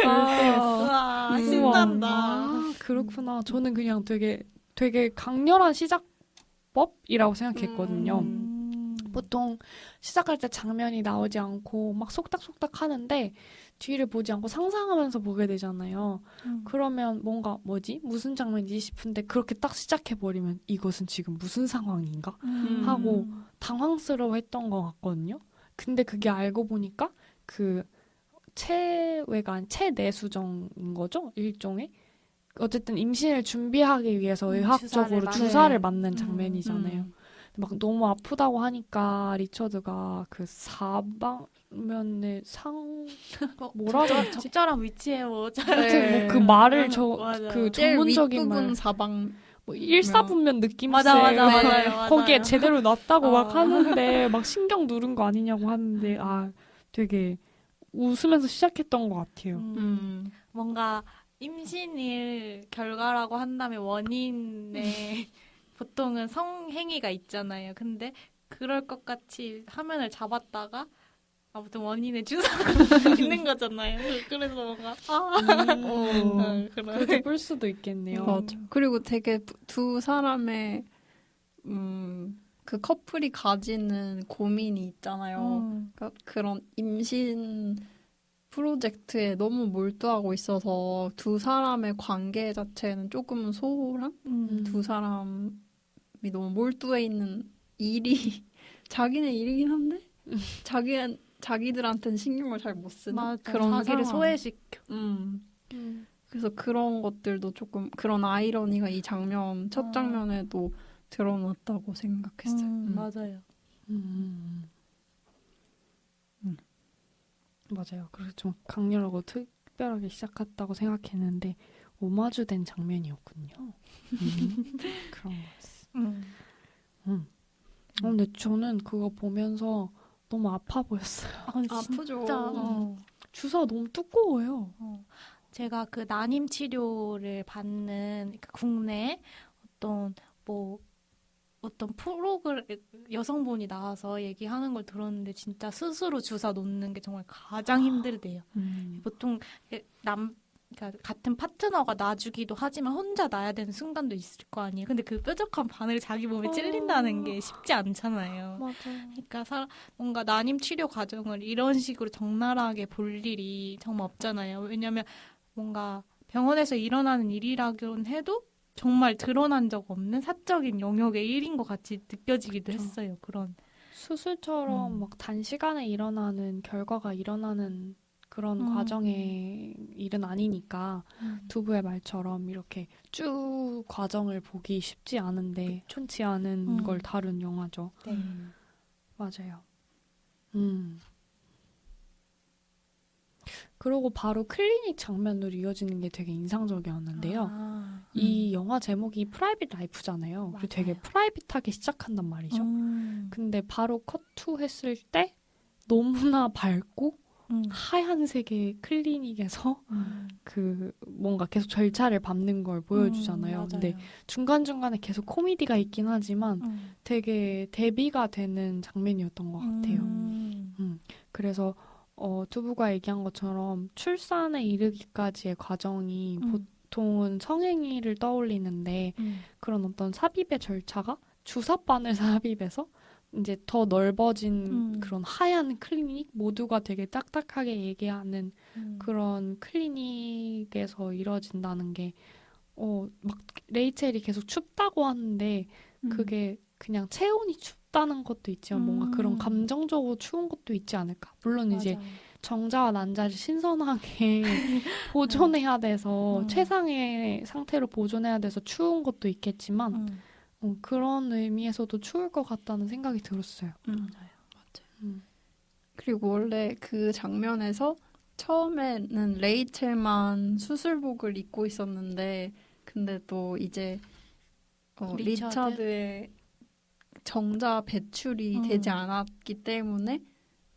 우와, 신난다. 아, 그렇구나. 저는 그냥 되게 강렬한 시작법이라고 생각했거든요. 보통 시작할 때 장면이 나오지 않고 막 속닥속닥 하는데 뒤를 보지 않고 상상하면서 보게 되잖아요. 그러면 뭔가 무슨 장면이지 싶은데 그렇게 딱 시작해버리면 이것은 지금 무슨 상황인가? 하고 당황스러워했던 것 같거든요. 근데 그게 알고 보니까 그 체내수정인 거죠? 일종의. 어쨌든 임신을 준비하기 위해서 의학적으로 주사를 맞는 장면이잖아요. 막 너무 아프다고 하니까 리처드가 그 사방면에 뭐라고 했지? 적절한 위치에 하여튼 그 말을 맞아요. 그 제일 전문적인 말 윗부분 사방 뭐 일사분면 느낌세 맞아요. 거기에 제대로 놨다고 막 어. 하는데 막 신경 누른 거 아니냐고 하는데 되게 웃으면서 시작했던 것 같아요. 뭔가 임신일 결과라고 한다면 원인에 보통은 성행위가 있잖아요. 근데 그럴 것 같이 화면을 잡았다가 아무튼 원인의 주사가 있는 거잖아요. 그래서 뭔가 그렇게 볼 수도 있겠네요. 맞아. 그리고 되게 두 사람의 그 커플이 가지는 고민이 있잖아요. 그러니까 그런 임신 프로젝트에 너무 몰두하고 있어서 두 사람의 관계 자체는 조금은 소홀한? 두 사람이 너무 몰두해 있는 일이 자기네 일이긴 한데 자기들한테는 신경을 잘 못 쓰는 그런 자기를 상황. 소외시켜. 그래서 그런 것들도 조금 그런 아이러니가 이 장면 첫 장면에도 드러났다고 생각했어요. 맞아요. 맞아요. 그래서 좀 강렬하고 특별하게 시작했다고 생각했는데 오마주된 장면이었군요. 그런 거였어. 근데 저는 그거 보면서 너무 아파 보였어요. 아프죠. 진짜. 주사가 너무 두꺼워요. 제가 그 난임 치료를 받는 국내 어떤 프로그램 여성분이 나와서 얘기하는 걸 들었는데 진짜 스스로 주사 놓는 게 정말 가장 힘들대요. 보통 그러니까 같은 파트너가 놔주기도 하지만 혼자 놔야 되는 순간도 있을 거 아니에요. 근데 그 뾰족한 바늘이 자기 몸에 찔린다는 게 쉽지 않잖아요. 맞아요. 그러니까 뭔가 난임 치료 과정을 이런 식으로 적나라하게 볼 일이 정말 없잖아요. 왜냐하면 뭔가 병원에서 일어나는 일이라고는 해도 정말 드러난 적 없는 사적인 영역의 일인 것 같이 느껴지기도 했어요. 그런 수술처럼 막 단시간에 일어나는 결과가 일어나는 그런 과정의 일은 아니니까 두부의 말처럼 이렇게 쭉 과정을 보기 쉽지 않은데 촌치 않은 걸 다룬 영화죠. 네. 맞아요. 그리고 바로 클리닉 장면으로 이어지는 게 되게 인상적이었는데요. 이 영화 제목이 프라이빗 라이프잖아요. 그리고 되게 프라이빗하게 시작한단 말이죠. 근데 바로 컷투 했을 때 너무나 밝고 하얀색의 클리닉에서 그 뭔가 계속 절차를 밟는 걸 보여주잖아요. 근데 중간중간에 계속 코미디가 있긴 하지만 되게 대비가 되는 장면이었던 것 같아요. 그래서 두부가 얘기한 것처럼 출산에 이르기까지의 과정이 보통은 성행위를 떠올리는데 그런 어떤 삽입의 절차가 주사바늘 삽입에서 이제 더 넓어진 그런 하얀 클리닉 모두가 되게 딱딱하게 얘기하는 그런 클리닉에서 이뤄진다는 게 막 레이첼이 계속 춥다고 하는데 그게 그냥 체온이 춥다는 것도 있지만 뭔가 그런 감정적으로 추운 것도 있지 않을까. 물론 이제 정자와 난자를 신선하게 보존해야 돼서 최상의 상태로 보존해야 돼서 추운 것도 있겠지만 그런 의미에서도 추울 것 같다는 생각이 들었어요. 맞아요. 그리고 원래 그 장면에서 처음에는 레이첼만 수술복을 입고 있었는데 근데 또 이제 리처드의 정자 배출이 되지 않았기 때문에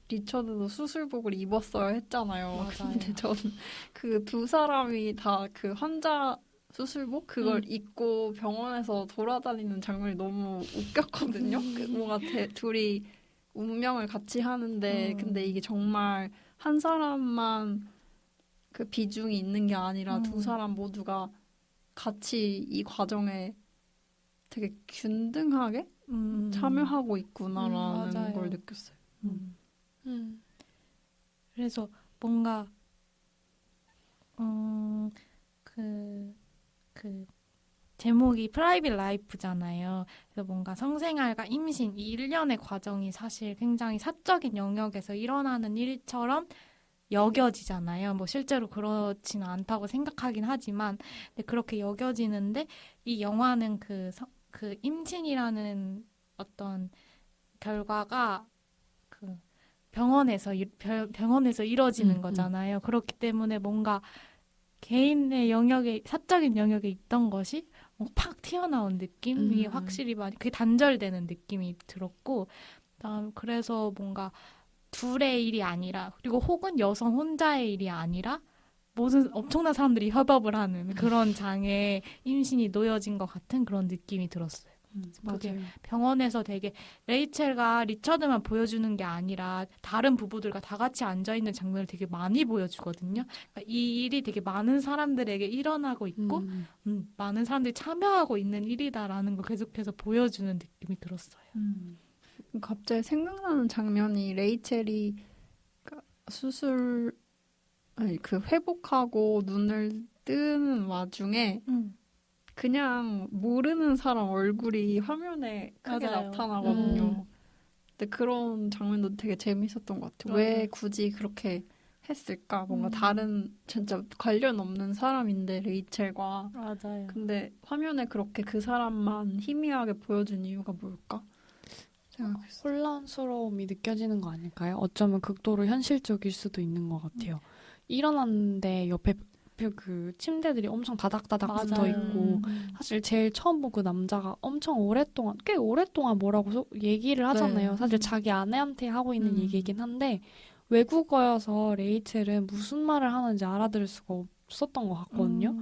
리처드도 수술복을 입었어야 했잖아요. 맞아요. 근데 저는 그 두 사람이 다 그 환자 수술복 그걸 입고 병원에서 돌아다니는 장면이 너무 웃겼거든요. 뭔가 둘이 운명을 같이 하는데 근데 이게 정말 한 사람만 그 비중이 있는 게 아니라 두 사람 모두가 같이 이 과정에 되게 균등하게 참여하고 있구나라는 걸 느꼈어요. 그래서 뭔가 그 제목이 프라이빗 라이프잖아요. 그래서 뭔가 성생활과 임신 이 일련의 과정이 사실 굉장히 사적인 영역에서 일어나는 일처럼 여겨지잖아요. 뭐 실제로 그렇지는 않다고 생각하긴 하지만 근데 그렇게 여겨지는데 이 영화는 그 임신이라는 어떤 결과가 그 병원에서 이뤄지는 거잖아요. 그렇기 때문에 뭔가 개인의 영역에 사적인 영역에 있던 것이 팍 튀어나온 느낌이 확실히 많이 그게 단절되는 느낌이 들었고 그래서 뭔가 둘의 일이 아니라 그리고 혹은 여성 혼자의 일이 아니라 모든 엄청난 사람들이 협업을 하는 그런 장에 임신이 놓여진 것 같은 그런 느낌이 들었어요. 그게 병원에서 되게 레이첼과 리처드만 보여주는 게 아니라 다른 부부들과 다 같이 앉아있는 장면을 되게 많이 보여주거든요. 그러니까 이 일이 되게 많은 사람들에게 일어나고 있고 많은 사람들이 참여하고 있는 일이다라는 걸 계속해서 보여주는 느낌이 들었어요. 갑자기 생각나는 장면이 레이첼이 그 회복하고 눈을 뜨는 와중에 그냥 모르는 사람 얼굴이 화면에 크게 맞아요. 나타나거든요. 근데 그런 장면도 되게 재밌었던 것 같아요. 왜 굳이 그렇게 했을까? 뭔가 다른 진짜 관련 없는 사람인데 레이첼과 맞아요. 근데 화면에 그렇게 그 사람만 희미하게 보여준 이유가 뭘까? 생각했어요. 혼란스러움이 느껴지는 거 아닐까요? 어쩌면 극도로 현실적일 수도 있는 것 같아요. 일어났는데 옆에 그 침대들이 엄청 다닥다닥 붙어 있고 사실 제일 처음 본 그 남자가 엄청 오랫동안 꽤 오랫동안 뭐라고 얘기를 하잖아요. 네. 사실 자기 아내한테 하고 있는 얘기이긴 한데 외국어여서 레이첼은 무슨 말을 하는지 알아들을 수가 없었던 것 같거든요.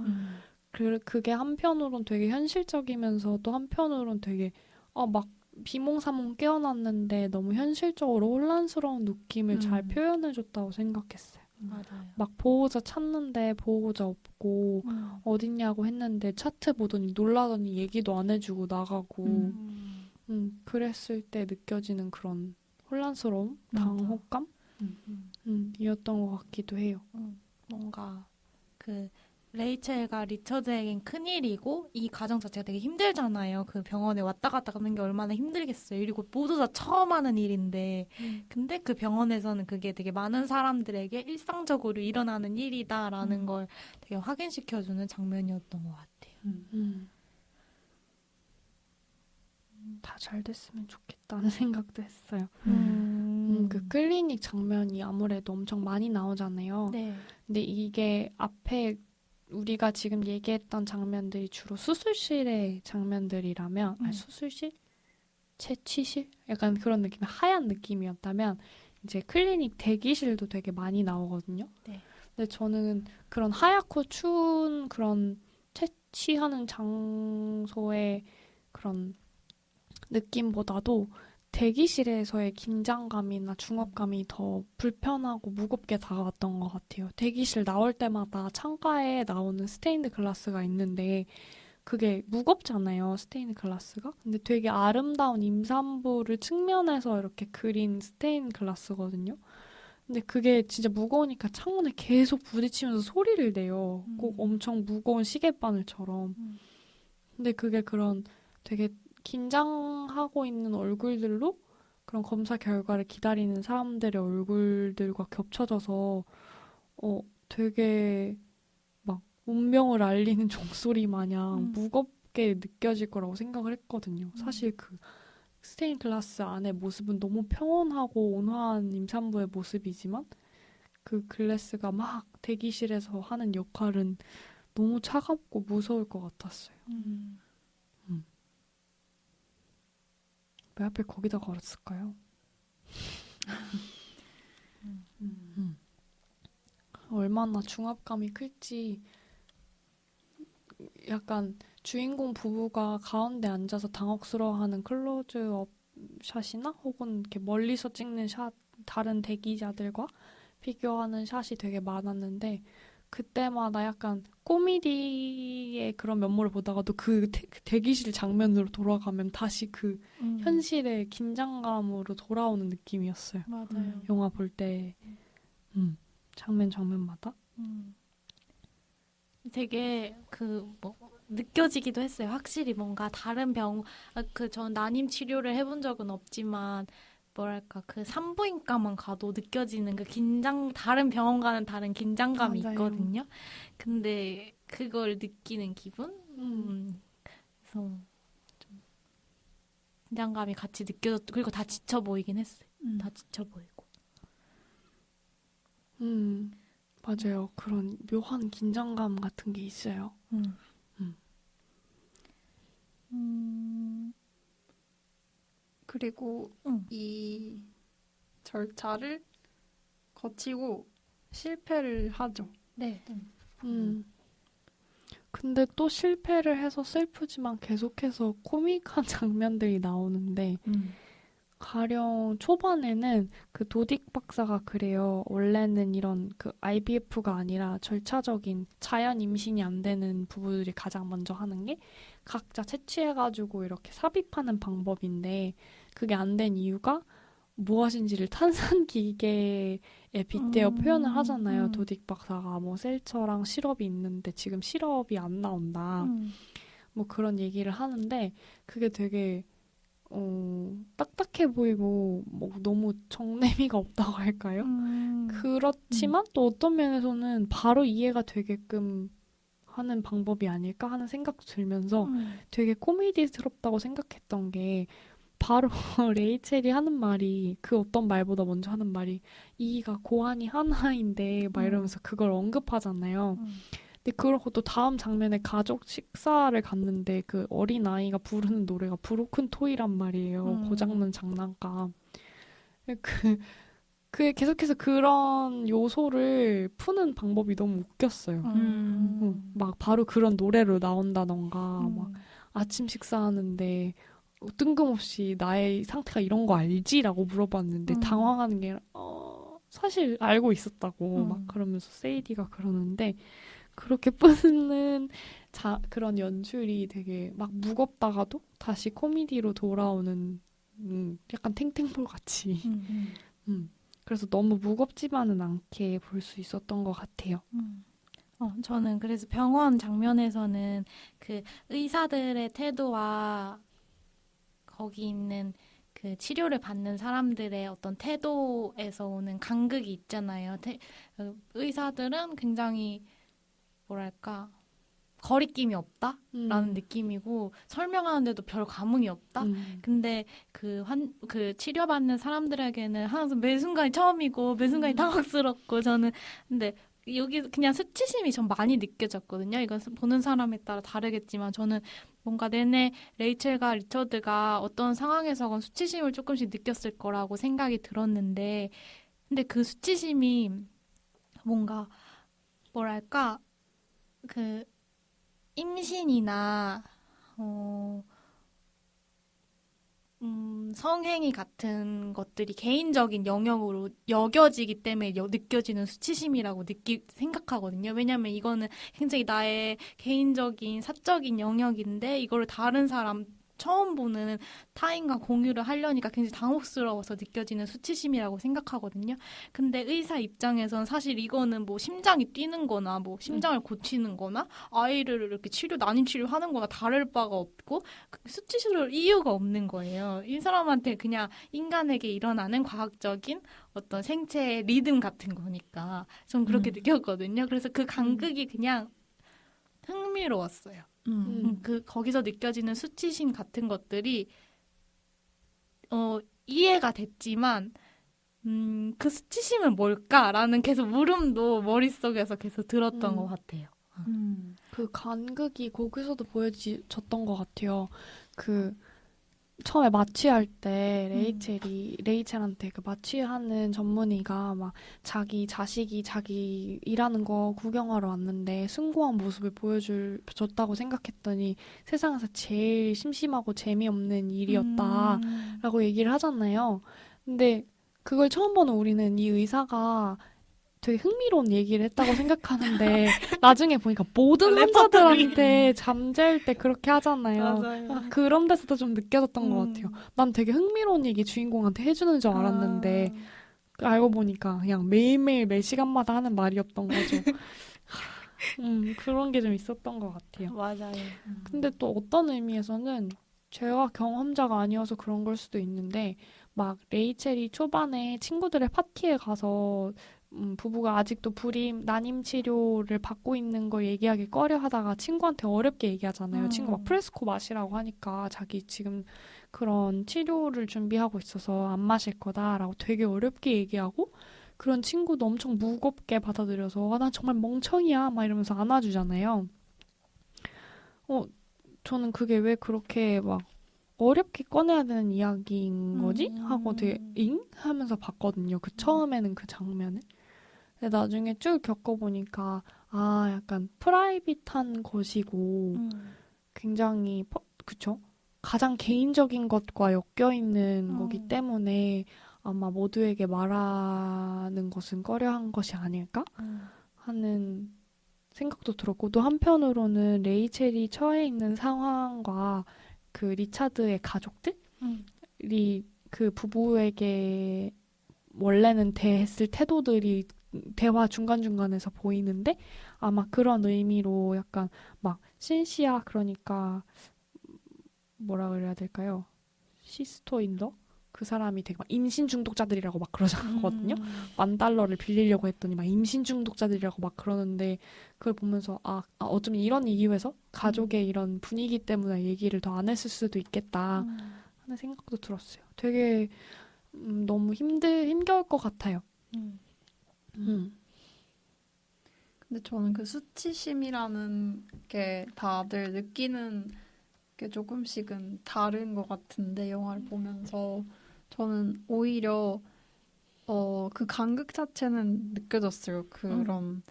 그게 한편으론 되게 현실적이면서 또 한편으론 되게 막 비몽사몽 깨어났는데 너무 현실적으로 혼란스러운 느낌을 잘 표현해줬다고 생각했어요. 맞아요. 막 보호자 찾는데 보호자 없고 어딨냐고 했는데 차트 보더니 놀라더니 얘기도 안 해주고 나가고 그랬을 때 느껴지는 그런 혼란스러움, 당혹감 이었던 것 같기도 해요. 뭔가 그 레이첼과 리처드에겐 큰일이고 이 과정 자체가 되게 힘들잖아요. 그 병원에 왔다 갔다 가는 게 얼마나 힘들겠어요. 그리고 모두 다 처음 하는 일인데 근데 그 병원에서는 그게 되게 많은 사람들에게 일상적으로 일어나는 일이다라는 걸 되게 확인시켜주는 장면이었던 것 같아요. 다 잘 됐으면 좋겠다는 생각도 했어요. 그 그 클리닉 장면이 아무래도 엄청 많이 나오잖아요. 네. 근데 이게 앞에 우리가 지금 얘기했던 장면들이 주로 수술실의 장면들이라면 아니 수술실? 채취실? 약간 그런 느낌, 하얀 느낌이었다면 이제 클리닉 대기실도 되게 많이 나오거든요. 네. 근데 저는 그런 하얗고 추운 그런 채취하는 장소의 그런 느낌보다도 대기실에서의 긴장감이나 중압감이 더 불편하고 무겁게 다가왔던 것 같아요. 대기실 나올 때마다 창가에 나오는 스테인드 글라스가 있는데 그게 무겁잖아요, 스테인드 글라스가. 근데 되게 아름다운 임산부를 측면에서 이렇게 그린 스테인드 글라스거든요. 근데 그게 진짜 무거우니까 창문에 계속 부딪히면서 소리를 내요. 꼭 엄청 무거운 시계바늘처럼. 근데 그게 그런 되게 긴장하고 있는 얼굴들로 그런 검사 결과를 기다리는 사람들의 얼굴들과 겹쳐져서 되게 막 운명을 알리는 종소리 마냥 무겁게 느껴질 거라고 생각을 했거든요. 사실 그 스테인 글라스 안의 모습은 너무 평온하고 온화한 임산부의 모습이지만 그 글래스가 막 대기실에서 하는 역할은 너무 차갑고 무서울 것 같았어요. 왜 하필 거기다 걸었을까요? 얼마나 중압감이 클지. 약간 주인공 부부가 가운데 앉아서 당혹스러워하는 클로즈업 샷이나 혹은 이렇게 멀리서 찍는 샷, 다른 대기자들과 비교하는 샷이 되게 많았는데 그때마다 약간 코미디의 그런 면모를 보다가도 그 대기실 장면으로 돌아가면 다시 그 현실의 긴장감으로 돌아오는 느낌이었어요. 맞아요. 영화 볼 때 장면마다. 되게 느껴지기도 했어요. 확실히 뭔가 다른 전 난임 치료를 해본 적은 없지만 뭐랄까 그 산부인과만 가도 느껴지는 그 다른 병원과는 다른 긴장감이 맞아요. 있거든요. 근데 그걸 느끼는 기분? 그래서 좀 긴장감이 같이 느껴졌고 그리고 다 지쳐 보이긴 했어요. 다 지쳐 보이고. 맞아요. 그런 묘한 긴장감 같은 게 있어요. 그리고 이 절차를 거치고 실패를 하죠. 네. 근데 또 실패를 해서 슬프지만 계속해서 코믹한 장면들이 나오는데 가령 초반에는 그 도딕 박사가 그래요. 원래는 이런 그 IVF가 아니라 절차적인 자연 임신이 안 되는 부부들이 가장 먼저 하는 게 각자 채취해가지고 이렇게 삽입하는 방법인데 그게 안 된 이유가 무엇인지를 탄산 기계에 빗대어 표현을 하잖아요. 도딕 박사가 뭐 셀처랑 시럽이 있는데 지금 시럽이 안 나온다. 뭐 그런 얘기를 하는데 그게 되게 딱딱해 보이고 뭐 너무 정내미가 없다고 할까요? 그렇지만 또 어떤 면에서는 바로 이해가 되게끔 하는 방법이 아닐까 하는 생각도 들면서 되게 코미디스럽다고 생각했던 게 바로 레이첼이 하는 말이 그 어떤 말보다 먼저 하는 말이 이가 고환이 하나인데 막 이러면서 그걸 언급하잖아요. 근데 그러고 또 다음 장면에 가족 식사를 갔는데 그 어린아이가 부르는 노래가 브로큰 토이란 말이에요. 고장난 장난감. 그 계속해서 그런 요소를 푸는 방법이 너무 웃겼어요. 막 바로 그런 노래로 나온다던가 막 아침 식사하는데 뜬금없이 나의 상태가 이런 거 알지?라고 물어봤는데 당황하는 게 사실 알고 있었다고 막 그러면서 세이디가 그러는데 그렇게 뿌는 그런 연출이 되게 막 무겁다가도 다시 코미디로 돌아오는 약간 탱탱볼 같이 그래서 너무 무겁지만은 않게 볼 수 있었던 것 같아요. 저는 그래서 병원 장면에서는 그 의사들의 태도와 거기 있는 그 치료를 받는 사람들의 어떤 태도에서 오는 간극이 있잖아요. 의사들은 굉장히 뭐랄까 거리낌이 없다라는 느낌이고 설명하는데도 별 감흥이 없다. 근데 그 치료받는 사람들에게는 항상 매 순간이 처음이고 매 순간이 당황스럽고 저는 근데 여기 그냥 수치심이 전 많이 느껴졌거든요. 이건 보는 사람에 따라 다르겠지만 저는 뭔가 내내 레이첼과 리처드가 어떤 상황에서건 수치심을 조금씩 느꼈을 거라고 생각이 들었는데 근데 그 수치심이 뭔가 뭐랄까 그 임신이나 성행위 같은 것들이 개인적인 영역으로 여겨지기 때문에 느껴지는 수치심이라고 생각하거든요. 왜냐하면 이거는 굉장히 나의 개인적인 사적인 영역인데 이거를 다른 사람 처음 보는 타인과 공유를 하려니까 굉장히 당혹스러워서 느껴지는 수치심이라고 생각하거든요. 근데 의사 입장에선 사실 이거는 뭐 심장이 뛰는 거나 뭐 심장을 고치는 거나 아이를 이렇게 난임 치료하는 거나 다를 바가 없고 수치스러울 이유가 없는 거예요. 이 사람한테 그냥 인간에게 일어나는 과학적인 어떤 생체의 리듬 같은 거니까 전 그렇게 느꼈거든요. 그래서 그 간극이 그냥 흥미로웠어요. 거기서 느껴지는 수치심 같은 것들이 이해가 됐지만 그 수치심은 뭘까라는 계속 물음도 머릿속에서 계속 들었던 것 같아요. 그 간극이 거기서도 보여졌던 것 같아요. 처음에 마취할 때 레이첼한테 그 마취하는 전문의가 막 자기 자식이 자기 일하는 거 구경하러 왔는데 숭고한 모습을 보여줬다고 생각했더니 세상에서 제일 심심하고 재미없는 일이었다라고 얘기를 하잖아요. 근데 그걸 처음 보는 우리는 이 의사가 되게 흥미로운 얘기를 했다고 생각하는데 나중에 보니까 모든 환자들한테 잠잘 때 그렇게 하잖아요. 맞아요. 그런 데서도 좀 느껴졌던 것 같아요. 난 되게 흥미로운 얘기 주인공한테 해주는 줄 알았는데 알고 보니까 그냥 매일매일 매 시간마다 하는 말이었던 거죠. 그런 게 좀 있었던 것 같아요. 맞아요. 근데 또 어떤 의미에서는 제가 경험자가 아니어서 그런 걸 수도 있는데 막 레이첼이 초반에 친구들의 파티에 가서 부부가 아직도 난임 치료를 받고 있는 걸 얘기하기 꺼려 하다가 친구한테 어렵게 얘기하잖아요. 친구가 프레스코 마시라고 하니까 자기 지금 그런 치료를 준비하고 있어서 안 마실 거다라고 되게 어렵게 얘기하고 그런 친구도 엄청 무겁게 받아들여서 난 정말 멍청이야 막 이러면서 안아주잖아요. 저는 그게 왜 그렇게 막 어렵게 꺼내야 되는 이야기인 거지? 하고 되게 하면서 봤거든요. 처음에는 그 장면을. 근데 나중에 쭉 겪어보니까 약간 프라이빗한 것이고 굉장히 그쵸? 가장 개인적인 것과 엮여있는 거기 때문에 아마 모두에게 말하는 것은 꺼려한 것이 아닐까? 하는 생각도 들었고 또 한편으로는 레이첼이 처해 있는 상황과 그 리차드의 가족들이 그 부부에게 원래는 대했을 태도들이 대화 중간중간에서 보이는데 아마 그런 의미로 약간 막 신시아 그러니까 뭐라 그래야 될까요? 시스터인더? 그 사람이 되게 막 임신 중독자들이라고 막 그러거든요. $10,000를 빌리려고 했더니 막 임신 중독자들이라고 막 그러는데 그걸 보면서 어쩌면 이런 이유에서 가족의 이런 분위기 때문에 얘기를 더 안 했을 수도 있겠다 하는 생각도 들었어요. 되게 너무 힘겨울 것 같아요. 근데 저는 그 수치심이라는 게 다들 느끼는 게 조금씩은 다른 것 같은데 영화를 보면서 저는 오히려 그 간극 자체는 느껴졌어요. 그런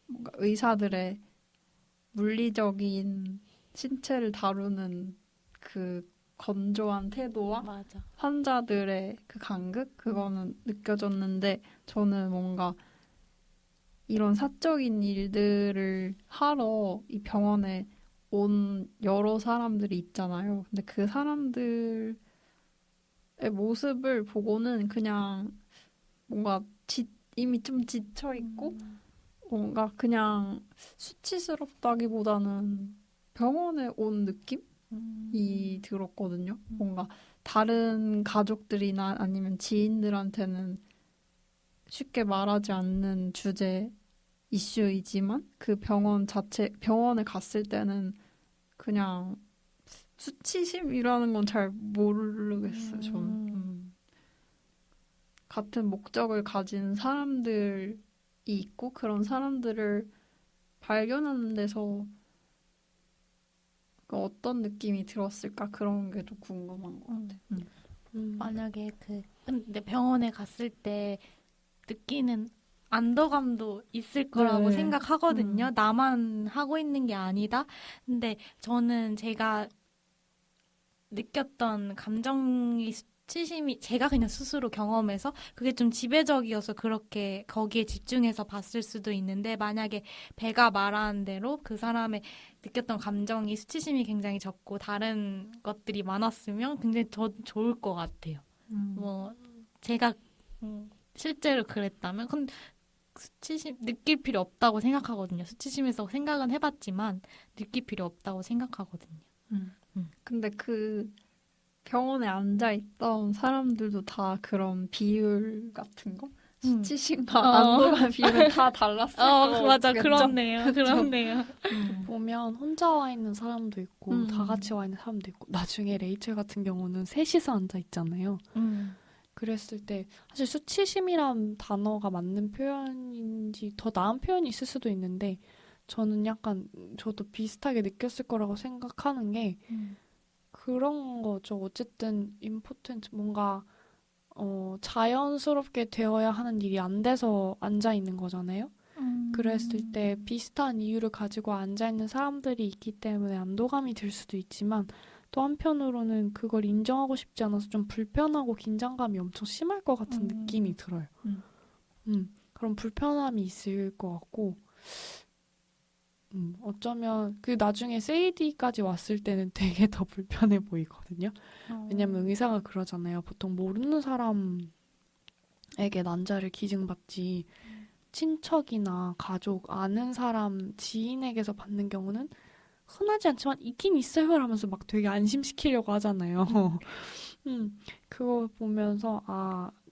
뭔가 의사들의 물리적인 신체를 다루는 그 건조한 태도와 맞아. 환자들의 그 간극 그거는 느껴졌는데 저는 뭔가 이런 사적인 일들을 하러 이 병원에 온 여러 사람들이 있잖아요. 근데 그 사람들의 모습을 보고는 그냥 뭔가 이미 좀 지쳐 있고 뭔가 그냥 수치스럽다기보다는 병원에 온 느낌이 들었거든요. 뭔가 다른 가족들이나 아니면 지인들한테는 쉽게 말하지 않는 주제 이슈이지만 그 병원에 갔을 때는 그냥 수치심이라는 건 잘 모르겠어요, 저는. 같은 목적을 가진 사람들이 있고 그런 사람들을 발견하는 데서 어떤 느낌이 들었을까 그런 게 좀 궁금한 것 같아요. 만약에 근데 병원에 갔을 때 느끼는 안도감도 있을 거라고 네. 생각하거든요. 나만 하고 있는 게 아니다. 근데 저는 제가 느꼈던 감정이 수치심이 제가 그냥 스스로 경험해서 그게 좀 지배적이어서 그렇게 거기에 집중해서 봤을 수도 있는데 만약에 배가 말하는 대로 그 사람의 느꼈던 감정이 수치심이 굉장히 적고 다른 것들이 많았으면 굉장히 더 좋을 것 같아요. 뭐 제가 실제로 그랬다면 근데 수치심 느낄 필요 없다고 생각하거든요. 수치심에서 생각은 해봤지만 느낄 필요 없다고 생각하거든요. 근데 그 병원에 앉아있던 사람들도 다 그런 비율 같은 거? 수치심과 안도감 비율은 다 달랐을 맞아. 거겠죠? 그렇네요. 그렇네요. 보면 혼자 와 있는 사람도 있고 다 같이 와 있는 사람도 있고 나중에 레이첼 같은 경우는 셋이서 앉아 있잖아요. 그랬을 때 사실 수치심이란 단어가 맞는 표현인지 더 나은 표현이 있을 수도 있는데 저는 약간 저도 비슷하게 느꼈을 거라고 생각하는 게 그런 거죠. 어쨌든 임포텐트 뭔가 자연스럽게 되어야 하는 일이 안 돼서 앉아 있는 거잖아요. 그랬을 때 비슷한 이유를 가지고 앉아 있는 사람들이 있기 때문에 안도감이 들 수도 있지만 또 한편으로는 그걸 인정하고 싶지 않아서 좀 불편하고 긴장감이 엄청 심할 것 같은 느낌이 들어요. 그런 불편함이 있을 것 같고 어쩌면 그 나중에 세이디까지 왔을 때는 되게 더 불편해 보이거든요. 왜냐면 의사가 그러잖아요. 보통 모르는 사람에게 난자를 기증받지 친척이나 가족, 아는 사람, 지인에게서 받는 경우는 흔하지 않지만 있긴 있어요 하면서 막 되게 안심시키려고 하잖아요. 그거 보면서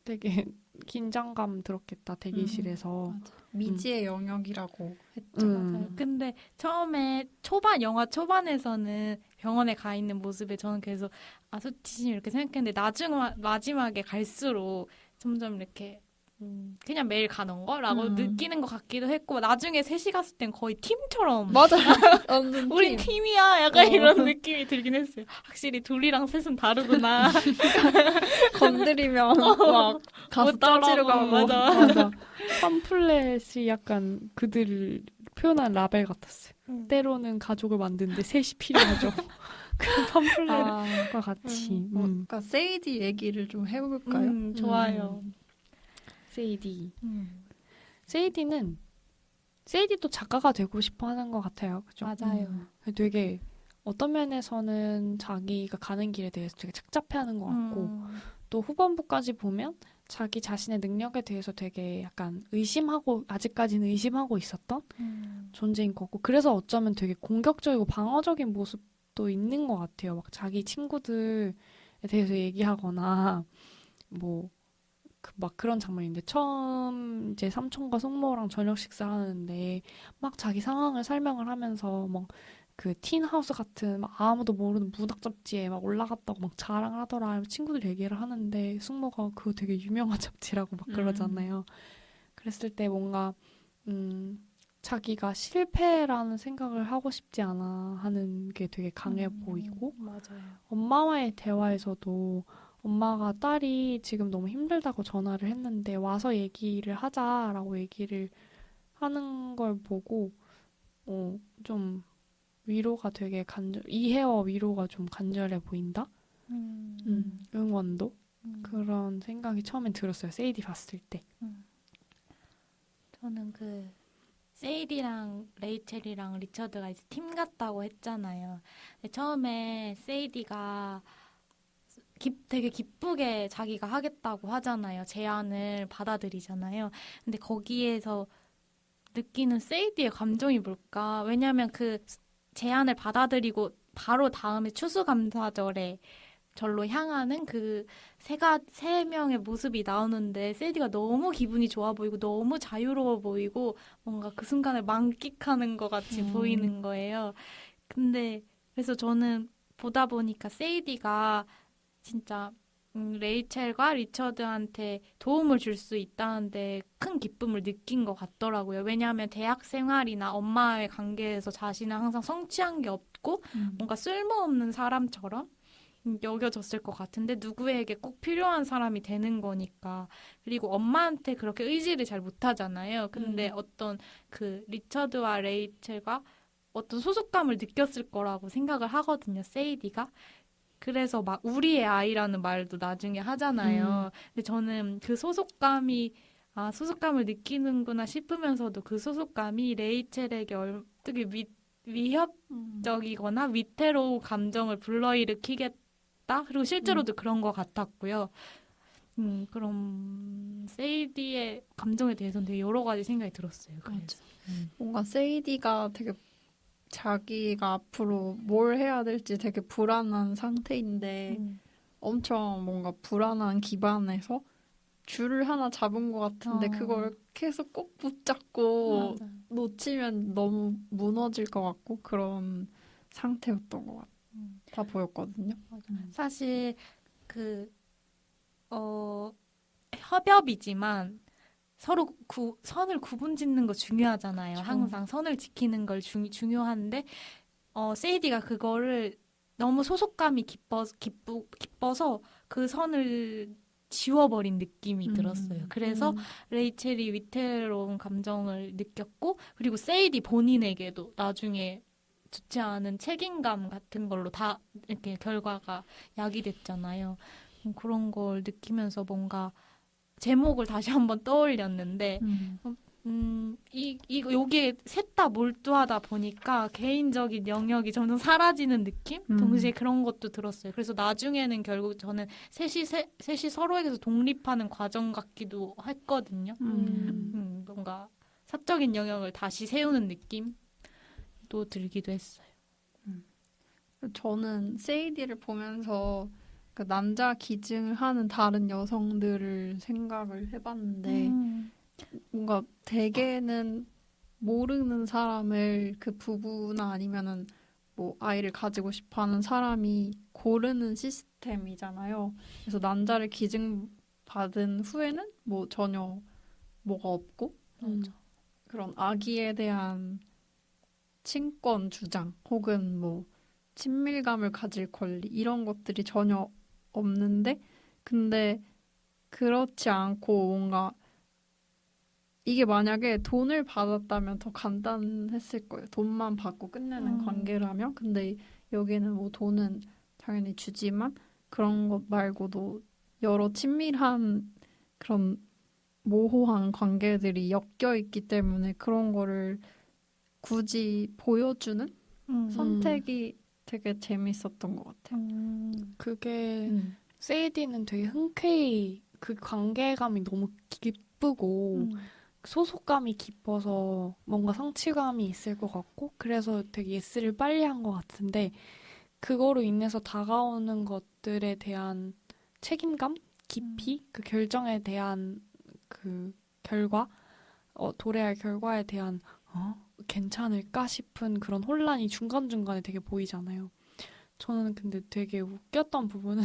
되게 긴장감 들었겠다 대기실에서. 미지의 영역이라고 했죠. 맞아요. 근데 처음에 영화 초반에서는 병원에 가 있는 모습에 저는 계속 수치심 이렇게 생각했는데 마지막에 갈수록 점점 이렇게 그냥 매일 가는 거라고 느끼는 것 같기도 했고 나중에 셋이 갔을 땐 거의 팀처럼 맞아요. 우리 팀이야 약간 이런 느낌이 들긴 했어요. 확실히 둘이랑 셋은 다르구나. 건드리면 막 가서 따지러 가고. 맞아. 팜플렛이 약간 그들을 표현한 라벨 같았어요. 때로는 가족을 만드는데 셋이 필요하죠. 그 팜플렛과 같이. 그러니까 세이디 얘기를 좀 해볼까요? 좋아요. 세이디. 세이디도 작가가 되고 싶어 하는 것 같아요. 그죠? 맞아요. 되게 어떤 면에서는 자기가 가는 길에 대해서 되게 착잡해하는 것 같고 또 후반부까지 보면 자기 자신의 능력에 대해서 되게 약간 아직까지는 의심하고 있었던 존재인 것 같고 그래서 어쩌면 되게 공격적이고 방어적인 모습도 있는 것 같아요. 막 자기 친구들에 대해서 얘기하거나 막 그런 장면인데 처음 이제 삼촌과 숙모랑 저녁 식사하는데 막 자기 상황을 설명을 하면서 막 그 틴하우스 같은 막 아무도 모르는 문학 잡지에 막 올라갔다고 막 자랑을 하더라. 친구들 얘기를 하는데 숙모가 그거 되게 유명한 잡지라고 막 그러잖아요. 그랬을 때 뭔가 자기가 실패라는 생각을 하고 싶지 않아 하는 게 되게 강해 보이고 맞아요. 엄마와의 대화에서도 엄마가 딸이 지금 너무 힘들다고 전화를 했는데 와서 얘기를 하자라고 얘기를 하는 걸 보고 좀 위로가 되게 이해와 위로가 좀 간절해 보인다. 응원도 그런 생각이 처음엔 들었어요. 세이디 봤을 때. 저는 세이디랑 레이첼이랑 리처드가 이제 팀 같다고 했잖아요. 처음에 세이디가 되게 기쁘게 자기가 하겠다고 하잖아요. 제안을 받아들이잖아요. 근데 거기에서 느끼는 세이디의 감정이 뭘까? 왜냐하면 그 제안을 받아들이고 바로 다음에 추수감사절에 절로 향하는 그 세 명의 모습이 나오는데 세이디가 너무 기분이 좋아 보이고 너무 자유로워 보이고 뭔가 그 순간을 만끽하는 것 같이 보이는 거예요. 근데 그래서 저는 보다 보니까 세이디가 진짜 레이첼과 리처드한테 도움을 줄 수 있다는데 큰 기쁨을 느낀 것 같더라고요. 왜냐하면 대학 생활이나 엄마의 관계에서 자신은 항상 성취한 게 없고 뭔가 쓸모없는 사람처럼 여겨졌을 것 같은데 누구에게 꼭 필요한 사람이 되는 거니까. 그리고 엄마한테 그렇게 의지를 잘 못하잖아요. 근데 어떤 그 리처드와 레이첼과 어떤 소속감을 느꼈을 거라고 생각을 하거든요. 세이디가. 그래서 막 우리의 아이라는 말도 나중에 하잖아요. 근데 저는 그 소속감을 느끼는구나 싶으면서도 그 소속감이 레이첼에게 어떻게 위협적이거나 위태로운 감정을 불러일으키겠다. 그리고 실제로도 그런 것 같았고요. 그럼 세이디의 감정에 대해서는 되게 여러 가지 생각이 들었어요. 그래서. 뭔가 세이디가 되게 자기가 앞으로 뭘 해야 될지 되게 불안한 상태인데 엄청 뭔가 불안한 기반에서 줄을 하나 잡은 것 같은데 그걸 계속 꼭 붙잡고 놓치면 너무 무너질 것 같고 그런 상태였던 것 같아 보였거든요. 사실 협업이지만 서로 선을 구분짓는 거 중요하잖아요. 그렇죠. 항상 선을 지키는 걸 중요한데 세이디가 그거를 너무 소속감이 기뻐서 그 선을 지워버린 느낌이 들었어요. 그래서 레이첼이 위태로운 감정을 느꼈고 그리고 세이디 본인에게도 나중에 좋지 않은 책임감 같은 걸로 다 이렇게 결과가 야기됐잖아요. 그런 걸 느끼면서 뭔가 제목을 다시 한번 떠올렸는데 여기에 셋 다 몰두하다 보니까 개인적인 영역이 점점 사라지는 느낌? 동시에 그런 것도 들었어요. 그래서 나중에는 결국 저는 셋이 서로에게서 독립하는 과정 같기도 했거든요. 뭔가 사적인 영역을 다시 세우는 느낌도 들기도 했어요. 저는 세이디를 보면서 그 남자 기증을 하는 다른 여성들을 생각을 해봤는데 뭔가 대개는 모르는 사람을 그 부부나 아니면은 뭐 아이를 가지고 싶어하는 사람이 고르는 시스템이잖아요. 그래서 남자를 기증받은 후에는 뭐 전혀 뭐가 없고 그런 아기에 대한 친권 주장 혹은 뭐 친밀감을 가질 권리 이런 것들이 전혀 없는데 근데 그렇지 않고 뭔가 이게 만약에 돈을 받았다면 더 간단했을 거예요. 돈만 받고 끝내는 관계라면. 근데 여기는 뭐 돈은 당연히 주지만 그런 것 말고도 여러 친밀한 그런 모호한 관계들이 엮여 있기 때문에 그런 거를 굳이 보여주는 선택이 되게 재밌었던 것 같아요. 그게 세이디는 되게 흔쾌히 그 관계감이 너무 기쁘고 소속감이 깊어서 뭔가 성취감이 있을 것 같고 그래서 되게 예스를 빨리 한 것 같은데 그거로 인해서 다가오는 것들에 대한 책임감? 깊이? 그 결정에 대한 그 결과? 도래할 결과에 대한 괜찮을까 싶은 그런 혼란이 중간중간에 되게 보이잖아요. 저는 근데 되게 웃겼던 부분은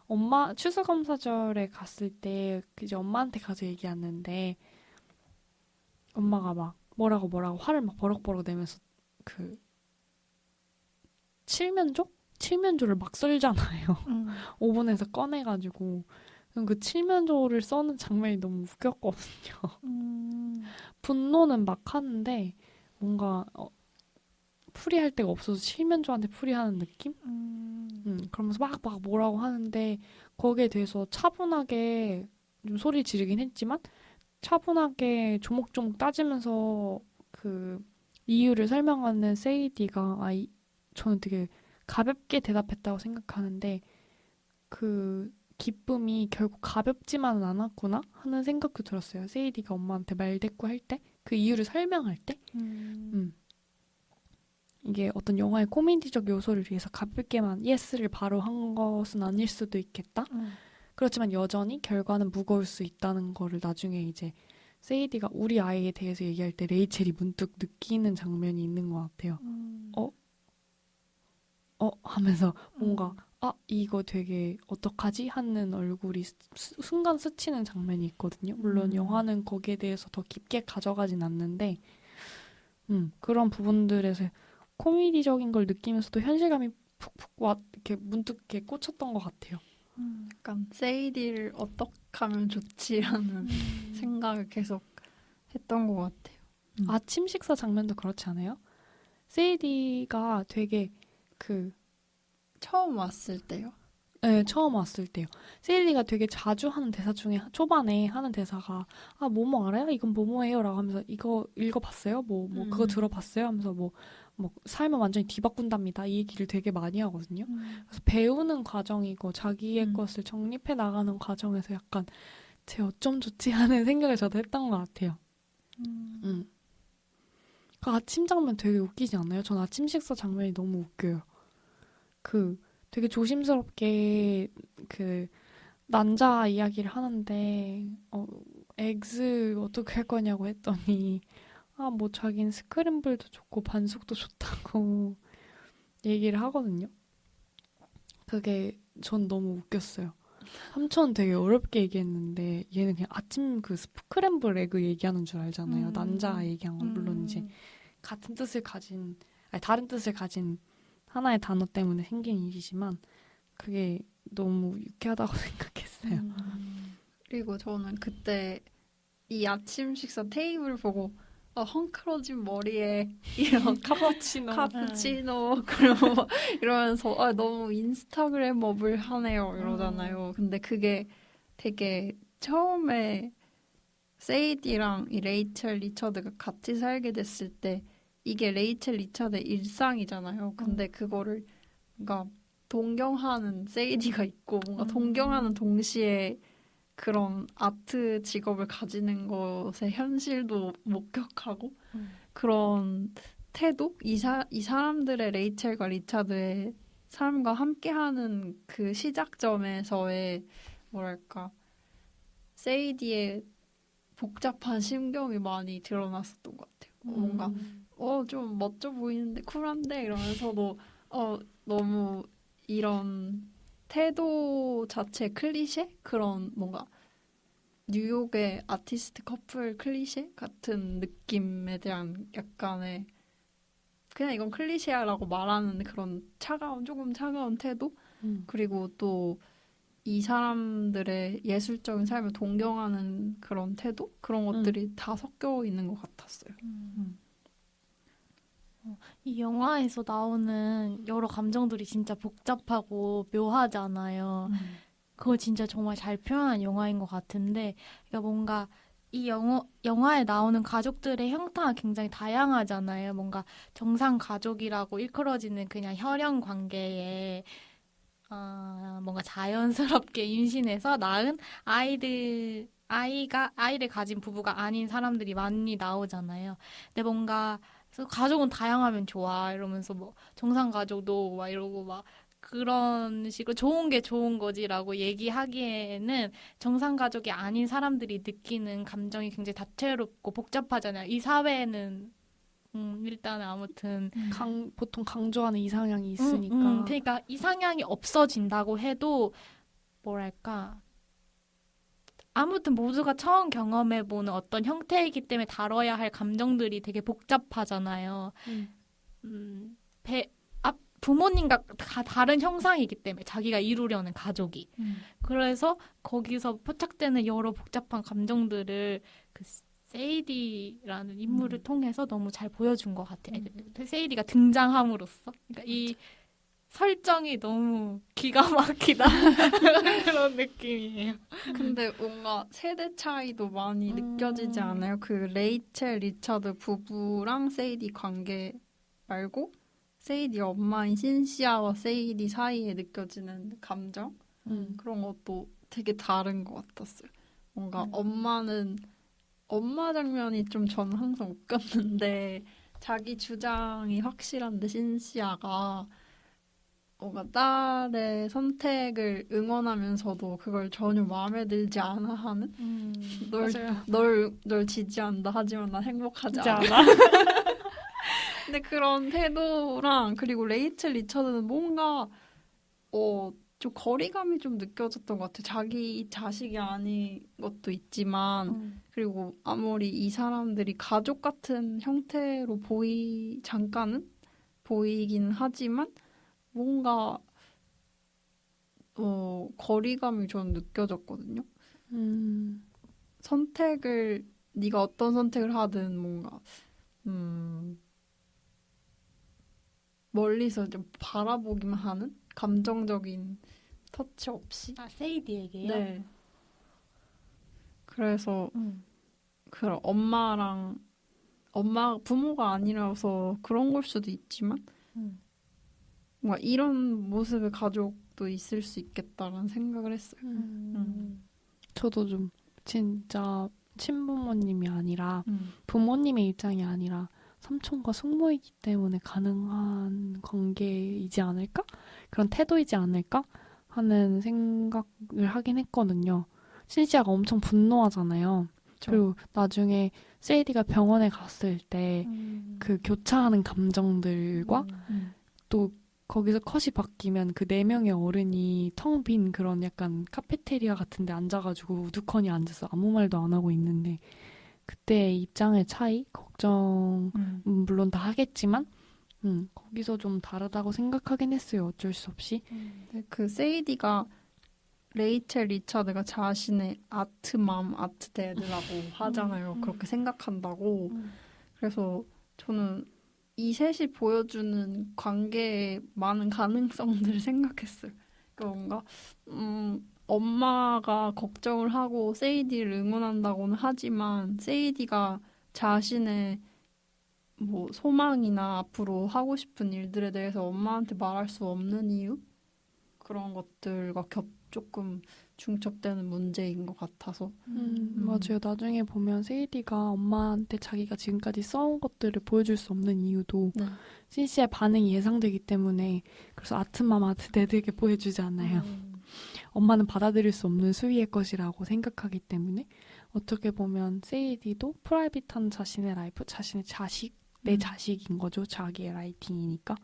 엄마 추수감사절에 갔을 때 이제 엄마한테 가서 얘기했는데 엄마가 막 뭐라고 화를 막 버럭버럭 내면서 그 칠면조를 막 썰잖아요. 오븐에서 꺼내가지고 그 칠면조를 써는 장면이 너무 웃겼거든요. 분노는 막 하는데 뭔가 풀이할 데가 없어서 칠면조한테 풀이하는 느낌? 그러면서 막 뭐라고 하는데 거기에 대해서 차분하게 좀 소리 지르긴 했지만 차분하게 조목조목 따지면서 그 이유를 설명하는 세이디가 저는 되게 가볍게 대답했다고 생각하는데 그 기쁨이 결국 가볍지만은 않았구나 하는 생각도 들었어요. 세이디가 엄마한테 말대꾸할 때 그 이유를 설명할 때 이게 어떤 영화의 코미디적 요소를 위해서 가볍게만 예스를 바로 한 것은 아닐 수도 있겠다. 그렇지만 여전히 결과는 무거울 수 있다는 거를 나중에 이제 세이디가 우리 아이에 대해서 얘기할 때 레이첼이 문득 느끼는 장면이 있는 것 같아요. 하면서 뭔가 이거 되게 어떡하지? 하는 얼굴이 순간 스치는 장면이 있거든요. 물론 영화는 거기에 대해서 더 깊게 가져가진 않는데 그런 부분들에서 코미디적인 걸 느끼면서도 현실감이 푹푹 이렇게 문득 이렇게 꽂혔던 것 같아요. 약간 세이디를 어떻게 하면 좋지라는 생각을 계속 했던 것 같아요. 아침 식사 장면도 그렇지 않아요? 세이디가 되게 처음 왔을 때요? 네, 처음 왔을 때요. 세이디가 되게 자주 하는 대사 중에 초반에 하는 대사가 뭐뭐 알아요? 이건 뭐뭐예요? 라고 하면서 이거 읽어봤어요? 그거 들어봤어요? 하면서 삶을 완전히 뒤바꾼답니다. 이 얘기를 되게 많이 하거든요. 그래서 배우는 과정이고 자기의 것을 정립해 나가는 과정에서 약간 쟤 어쩜 좋지 하는 생각을 저도 했던 것 같아요. 그 아침 장면 되게 웃기지 않나요? 전 아침 식사 장면이 너무 웃겨요. 되게 조심스럽게 난자 이야기를 하는데 에그즈 어떻게 할 거냐고 했더니 자긴 스크램블도 좋고 반숙도 좋다고 얘기를 하거든요. 그게 전 너무 웃겼어요. 삼촌 되게 어렵게 얘기했는데 얘는 그냥 아침 스크램블 에그 얘기하는 줄 알잖아요. 난자 얘기한 건 물론 이제 같은 뜻을 가진 다른 뜻을 가진 하나의 단어 때문에 생긴 일이지만 그게 너무 유쾌하다고 생각했어요. 그리고 저는 그때 이 아침 식사 테이블 보고 헝클어진 머리에 이런 카푸치노 그리고 이러면서 너무 인스타그램업을 하네요 이러잖아요. 근데 그게 되게 처음에 세이디랑 이 레이첼 리처드가 같이 살게 됐을 때 이게 레이첼 리처드의 일상이잖아요. 근데 그거를 뭔가 동경하는 세이디가 있고 뭔가 동경하는 동시에 그런 아트 직업을 가지는 것의 현실도 목격하고 그런 태도? 이 사람들의 레이첼과 리차드의 삶과 함께하는 그 시작점에서의 뭐랄까 세이디의 복잡한 심경이 많이 드러났었던 것 같아요. 뭔가 좀 멋져 보이는데 쿨한데 이러면서도 너무 이런 태도 자체 클리셰? 그런 뭔가 뉴욕의 아티스트 커플 클리셰 같은 느낌에 대한 약간의 그냥 이건 클리셰라고 말하는 그런 조금 차가운 태도? 그리고 또 이 사람들의 예술적인 삶을 동경하는 그런 태도? 그런 것들이 다 섞여 있는 것 같았어요. 이 영화에서 나오는 여러 감정들이 진짜 복잡하고 묘하잖아요. 그거 진짜 정말 잘 표현한 영화인 것 같은데, 그러니까 뭔가 이 영화에 나오는 가족들의 형태가 굉장히 다양하잖아요. 뭔가 정상 가족이라고 일컬어지는 그냥 혈연 관계에 뭔가 자연스럽게 임신해서 낳은 아이를 가진 부부가 아닌 사람들이 많이 나오잖아요. 근데 뭔가 그래서 가족은 다양하면 좋아 이러면서 정상 가족도 막 이러고 막 그런 식으로 좋은 게 좋은 거지라고 얘기하기에는 정상 가족이 아닌 사람들이 느끼는 감정이 굉장히 다채롭고 복잡하잖아요. 이 사회에는 일단은 아무튼 보통 강조하는 이상향이 있으니까. 그러니까 이상향이 없어진다고 해도 뭐랄까 아무튼 모두가 처음 경험해보는 어떤 형태이기 때문에 다뤄야 할 감정들이 되게 복잡하잖아요. 부모님과 다 다른 형상이기 때문에 자기가 이루려는 가족이. 그래서 거기서 포착되는 여러 복잡한 감정들을 세이디라는 인물을 통해서 너무 잘 보여준 것 같아요. 세이디가 등장함으로써. 그러니까 이 설정이 너무 기가 막히다. 그런 느낌이에요. 근데 뭔가 세대 차이도 많이 느껴지지 않아요? 그 레이첼, 리처드 부부랑 세이디 관계 말고 세이디 엄마인 신시아와 세이디 사이에 느껴지는 감정? 그런 것도 되게 다른 것 같았어요. 뭔가 엄마는 엄마 장면이 좀 저는 항상 웃겼는데 자기 주장이 확실한데 신시아가 뭔가 딸의 선택을 응원하면서도 그걸 전혀 마음에 들지 않아 하는 널 지지한다 하지만 난 행복하지 않아. 근데 그런 태도랑 그리고 레이첼 리처드는 뭔가 좀 거리감이 좀 느껴졌던 것 같아. 자기 자식이 아닌 것도 있지만 그리고 아무리 이 사람들이 가족 같은 형태로 잠깐은 보이긴 하지만 뭔가 거리감이 좀 느껴졌거든요. 선택을 네가 어떤 선택을 하든 뭔가 멀리서 좀 바라보기만 하는 감정적인 터치 없이. 세이디에게요? 네. 그래서 그런 부모가 아니라서 그런 걸 수도 있지만 뭔가 이런 모습의 가족도 있을 수 있겠다라는 생각을 했어요. 저도 좀 진짜 친부모님이 아니라 부모님의 입장이 아니라 삼촌과 숙모이기 때문에 가능한 관계이지 않을까? 그런 태도이지 않을까? 하는 생각을 하긴 했거든요. 신시아가 엄청 분노하잖아요. 그리고 나중에 세이디가 병원에 갔을 때 그 교차하는 감정들과 또 거기서 컷이 바뀌면 그 4명의 어른이 텅 빈 그런 약간 카페테리아 같은 데 앉아가지고 우두커니 앉아서 아무 말도 안 하고 있는데 그때의 입장의 차이? 걱정 물론 다 하겠지만 거기서 좀 다르다고 생각하긴 했어요. 어쩔 수 없이. 그 세이디가 레이첼 리차드가 자신의 아트맘, 아트데드라고 하잖아요. 그렇게 생각한다고. 그래서 저는 이 셋이 보여주는 관계의 많은 가능성들을 생각했어요. 그러니까 뭔가 엄마가 걱정을 하고 세이디를 응원한다고는 하지만 세이디가 자신의 뭐 소망이나 앞으로 하고 싶은 일들에 대해서 엄마한테 말할 수 없는 이유? 그런 것들과 조금 중첩되는 문제인 것 같아서. 맞아요. 나중에 보면 세이디가 엄마한테 자기가 지금까지 써온 것들을 보여줄 수 없는 이유도 신시의 반응이 예상되기 때문에 그래서 아트맘 아트데드에게 보여주지 않아요. 엄마는 받아들일 수 없는 수위의 것이라고 생각하기 때문에 어떻게 보면 세이디도 프라이빗한 자신의 라이프, 자신의 자식, 내 자식인 거죠. 자기의 라이팅이니까.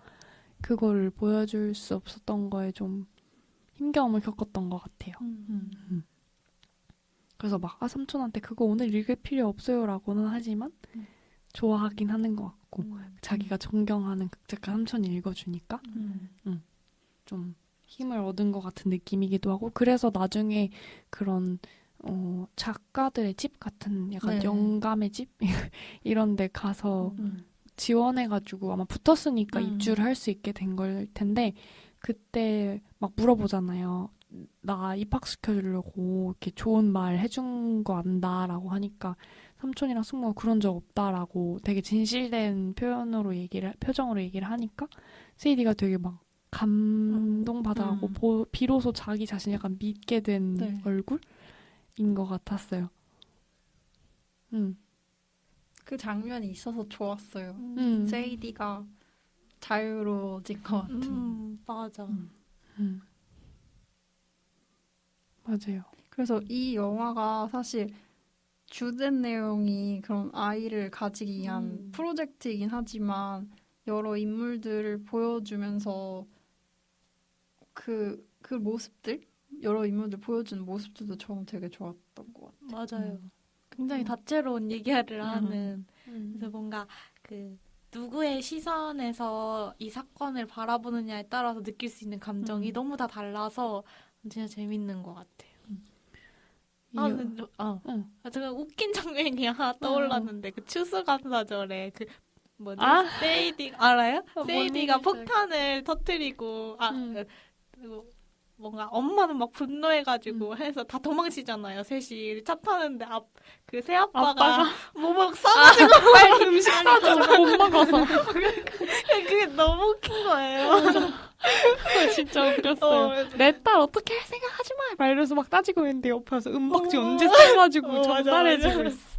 그걸 보여줄 수 없었던 거에 좀 힘겨움을 겪었던 것 같아요. 그래서 막 삼촌한테 그거 오늘 읽을 필요 없어요 라고는 하지만 좋아하긴 하는 것 같고 자기가 존경하는 극작가 삼촌이 읽어주니까 좀 힘을 얻은 것 같은 느낌이기도 하고 그래서 나중에 그런 작가들의 집 같은 약간 영감의 집 이런 데 가서 지원해가지고 아마 붙었으니까 입주를 할 수 있게 된 걸 텐데 그때 막 물어보잖아요. 나 입학시켜주려고 이렇게 좋은 말 해준 거 안다라고 하니까 삼촌이랑 숙모가 그런 적 없다라고 되게 진실된 표정으로 얘기를 하니까 세이디가 되게 막 감동받아하고 비로소 자기 자신이 약간 믿게 된 얼굴인 것 같았어요. 그 장면이 있어서 좋았어요. 세이디가 자유로워진 것 같은. 맞아. 맞아요. 그래서 이 영화가 사실 주된 내용이 그런 아이를 가지기 위한 프로젝트이긴 하지만 여러 인물들을 보여주면서 그 모습들, 여러 인물들 보여주는 모습들도 저는 되게 좋았던 것 같아요. 맞아요. 굉장히 다채로운 얘기를 하는 그래서 뭔가 그 누구의 시선에서 이 사건을 바라보느냐에 따라서 느낄 수 있는 감정이 너무 다 달라서 진짜 재밌는 것 같아요. 제가 웃긴 장면이 하나 떠올랐는데 그 추수감사절에 그 뭐지? 세이디 알아요? 세이디가 폭탄을 터뜨리고 뭔가 엄마는 막 분노해가지고 해서 다 도망치잖아요. 셋이 차 타는데 그 새아빠가 뭐 막 싸가지고 빨리 음식 사줘 못 먹어서 그게 너무 웃긴 거예요. 그거 진짜 웃겼어요. 내 딸 어떻게 할 생각하지 마! 막 이러면서 막 따지고 있는데 옆에서 은박지 언제 써가지고 전달해주고 있어.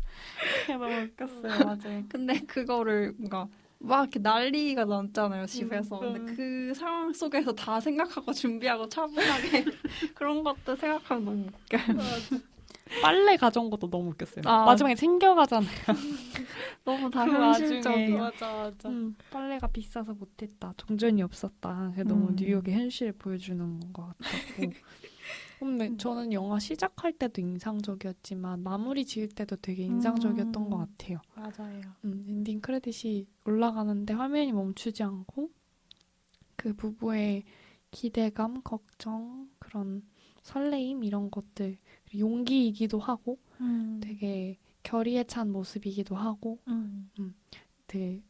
너무 웃겼어요. 맞아요. 근데 그거를 뭔가 막 이렇게 난리가 났잖아요, 집에서. 근데 그 상황 속에서 다 생각하고 준비하고 차분하게 그런 것도 생각하면 너무 웃겨요. 빨래 가져온 것도 너무 웃겼어요. 아. 마지막에 챙겨가잖아요. 너무 다 그 와중에. 현실적이야. 맞아. 빨래가 비싸서 못했다. 동전이 없었다. 그게 너무 뉴욕의 현실을 보여주는 것 같았고. 근데 저는 영화 시작할 때도 인상적이었지만 마무리 지을 때도 되게 인상적이었던 것 같아요. 맞아요. 엔딩 크레딧이 올라가는데 화면이 멈추지 않고 그 부부의 기대감, 걱정, 그런 설레임 이런 것들, 용기이기도 하고 되게 결의에 찬 모습이기도 하고 되게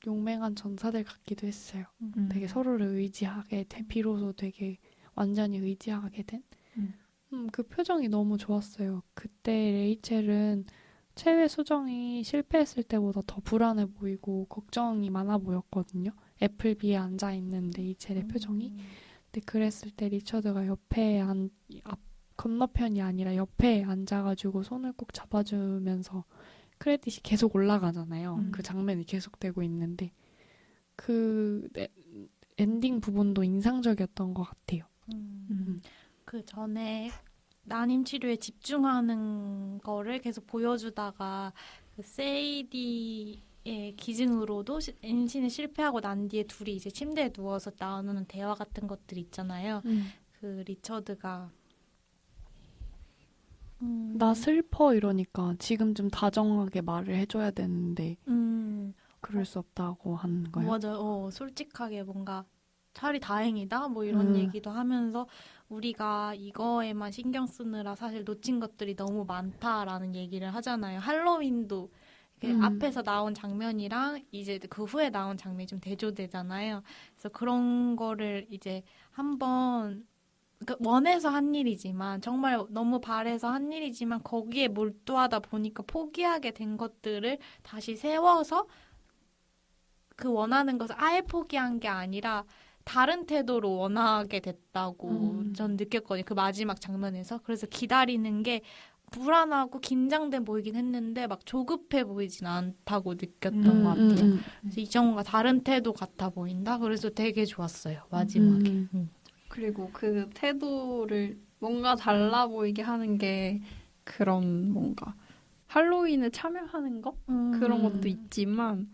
용맹한 전사들 같기도 했어요. 되게 서로를 의지하게 돼, 비로소 되게 완전히 의지하게 된 그 표정이 너무 좋았어요. 그때 레이첼은 최후의 수정이 실패했을 때보다 더 불안해 보이고 걱정이 많아 보였거든요. 애플비에 앉아있는 레이첼의 표정이. 근데 그랬을 때 리처드가 옆에 건너편이 아니라 옆에 앉아가지고 손을 꼭 잡아주면서 크레딧이 계속 올라가잖아요. 그 장면이 계속되고 있는데 그 엔딩 부분도 인상적이었던 것 같아요. 그 전에 난임 치료에 집중하는 거를 계속 보여주다가 그 세이디의 기증으로도 임신에 실패하고 난 뒤에 둘이 이제 침대에 누워서 나누는 대화 같은 것들 있잖아요. 그 리처드가 나 슬퍼 이러니까 지금 좀 다정하게 말을 해줘야 되는데 그럴 수 없다고 하는 거예요. 맞아요. 솔직하게 뭔가 차라리 다행이다 뭐 이런 얘기도 하면서 우리가 이거에만 신경 쓰느라 사실 놓친 것들이 너무 많다라는 얘기를 하잖아요. 할로윈도 앞에서 나온 장면이랑 이제 그 후에 나온 장면이 좀 대조되잖아요. 그래서 그런 거를 이제 한번 원해서 한 일이지만 정말 너무 바래서 한 일이지만 거기에 몰두하다 보니까 포기하게 된 것들을 다시 세워서 그 원하는 것을 아예 포기한 게 아니라 다른 태도로 원하게 됐다고 전 느꼈거든요. 그 마지막 장면에서. 그래서 기다리는 게 불안하고 긴장돼 보이긴 했는데 막 조급해 보이진 않다고 느꼈던 것 같아요. 그래서 이정우가 다른 태도 같아 보인다. 그래서 되게 좋았어요. 마지막에. 그리고 그 태도를 뭔가 달라 보이게 하는 게 그런 뭔가 할로윈에 참여하는 거? 그런 것도 있지만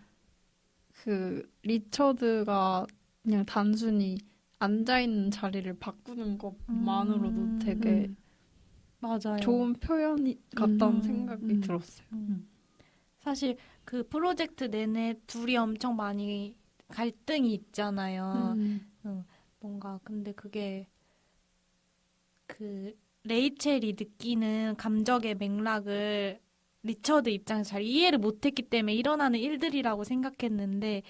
그 리처드가 그냥 단순히 앉아있는 자리를 바꾸는 것만으로도 되게 맞아요. 좋은 표현이 같다는 생각이 들었어요. 사실 그 프로젝트 내내 둘이 엄청 많이 갈등이 있잖아요. 뭔가 근데 그게 그 레이첼이 느끼는 감정의 맥락을 리처드 입장에서 잘 이해를 못했기 때문에 일어나는 일들이라고 생각했는데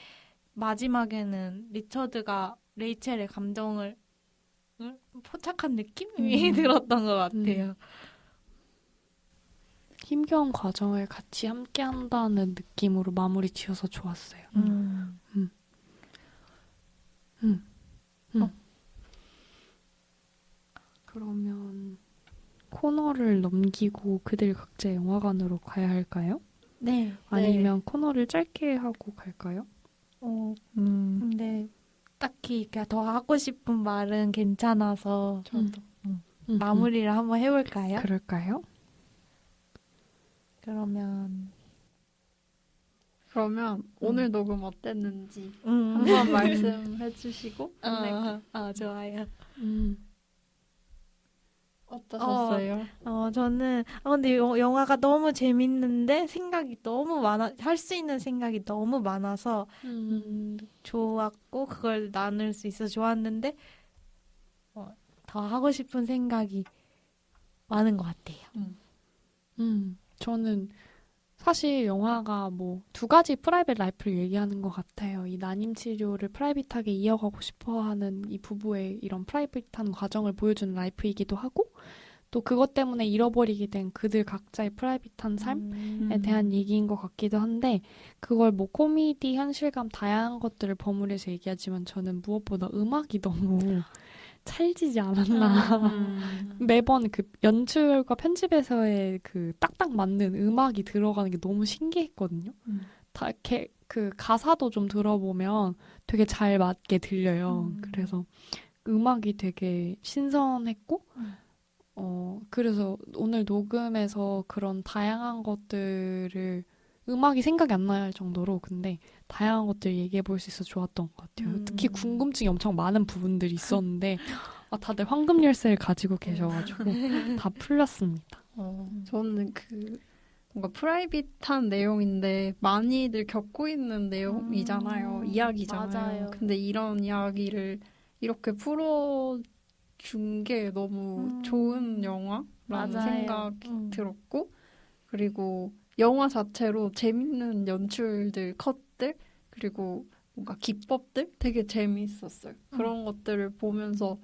마지막에는 리처드가 레이첼의 감정을 포착한 느낌이 들었던 것 같아요. 힘겨운 과정을 같이 함께 한다는 느낌으로 마무리 지어서 좋았어요. 그러면 코너를 넘기고 그들 각자 영화관으로 가야 할까요? 네. 아니면 코너를 짧게 하고 갈까요? 근데 딱히 더 하고 싶은 말은 괜찮아서 저도 마무리를 한번 해볼까요? 그럴까요? 그러면 오늘 녹음 어땠는지 한번 말씀해 주시고 좋아요. 어떠셨어요? 저는 근데 영화가 너무 재밌는데 생각이 너무 많아 할 수 있는 생각이 너무 많아서 좋았고 그걸 나눌 수 있어서 좋았는데 더 하고 싶은 생각이 많은 것 같아요. 저는 사실 영화가 뭐 두 가지 프라이빗 라이프를 얘기하는 것 같아요. 이 난임 치료를 프라이빗하게 이어가고 싶어하는 이 부부의 이런 프라이빗한 과정을 보여주는 라이프이기도 하고 또 그것 때문에 잃어버리게 된 그들 각자의 프라이빗한 삶에 대한 얘기인 것 같기도 한데 그걸 뭐 코미디, 현실감 다양한 것들을 버무려서 얘기하지만 저는 무엇보다 음악이 너무 찰지지 않았나. 매번 그 연출과 편집에서의 그 딱딱 맞는 음악이 들어가는 게 너무 신기했거든요. 다 이렇게 그 가사도 좀 들어보면 되게 잘 맞게 들려요. 그래서 음악이 되게 신선했고, 그래서 오늘 녹음에서 그런 다양한 것들을 음악이 생각이 안 날 정도로 근데 다양한 것들 얘기해 볼 수 있어서 좋았던 것 같아요. 특히 궁금증이 엄청 많은 부분들이 있었는데 다들 황금 열쇠를 가지고 계셔가지고 다 풀렸습니다. 저는 그 뭔가 프라이빗한 내용인데 많이들 겪고 있는 내용이잖아요. 이야기잖아요. 맞아요. 근데 이런 이야기를 이렇게 풀어준 게 너무 좋은 영화라는 맞아요. 생각이 들었고 그리고 영화 자체로 재밌는 연출들, 컷들 그리고 뭔가 기법들 되게 재미있었어요. 그런 것들을 보면서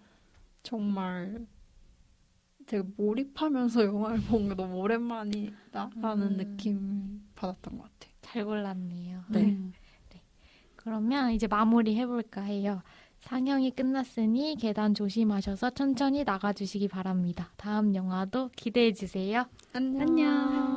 정말 되게 몰입하면서 영화를 본 게 너무 오랜만이다라는 느낌을 받았던 것 같아요. 잘 골랐네요. 네. 그러면 이제 마무리 해볼까 해요. 상영이 끝났으니 계단 조심하셔서 천천히 나가주시기 바랍니다. 다음 영화도 기대해주세요. 안녕.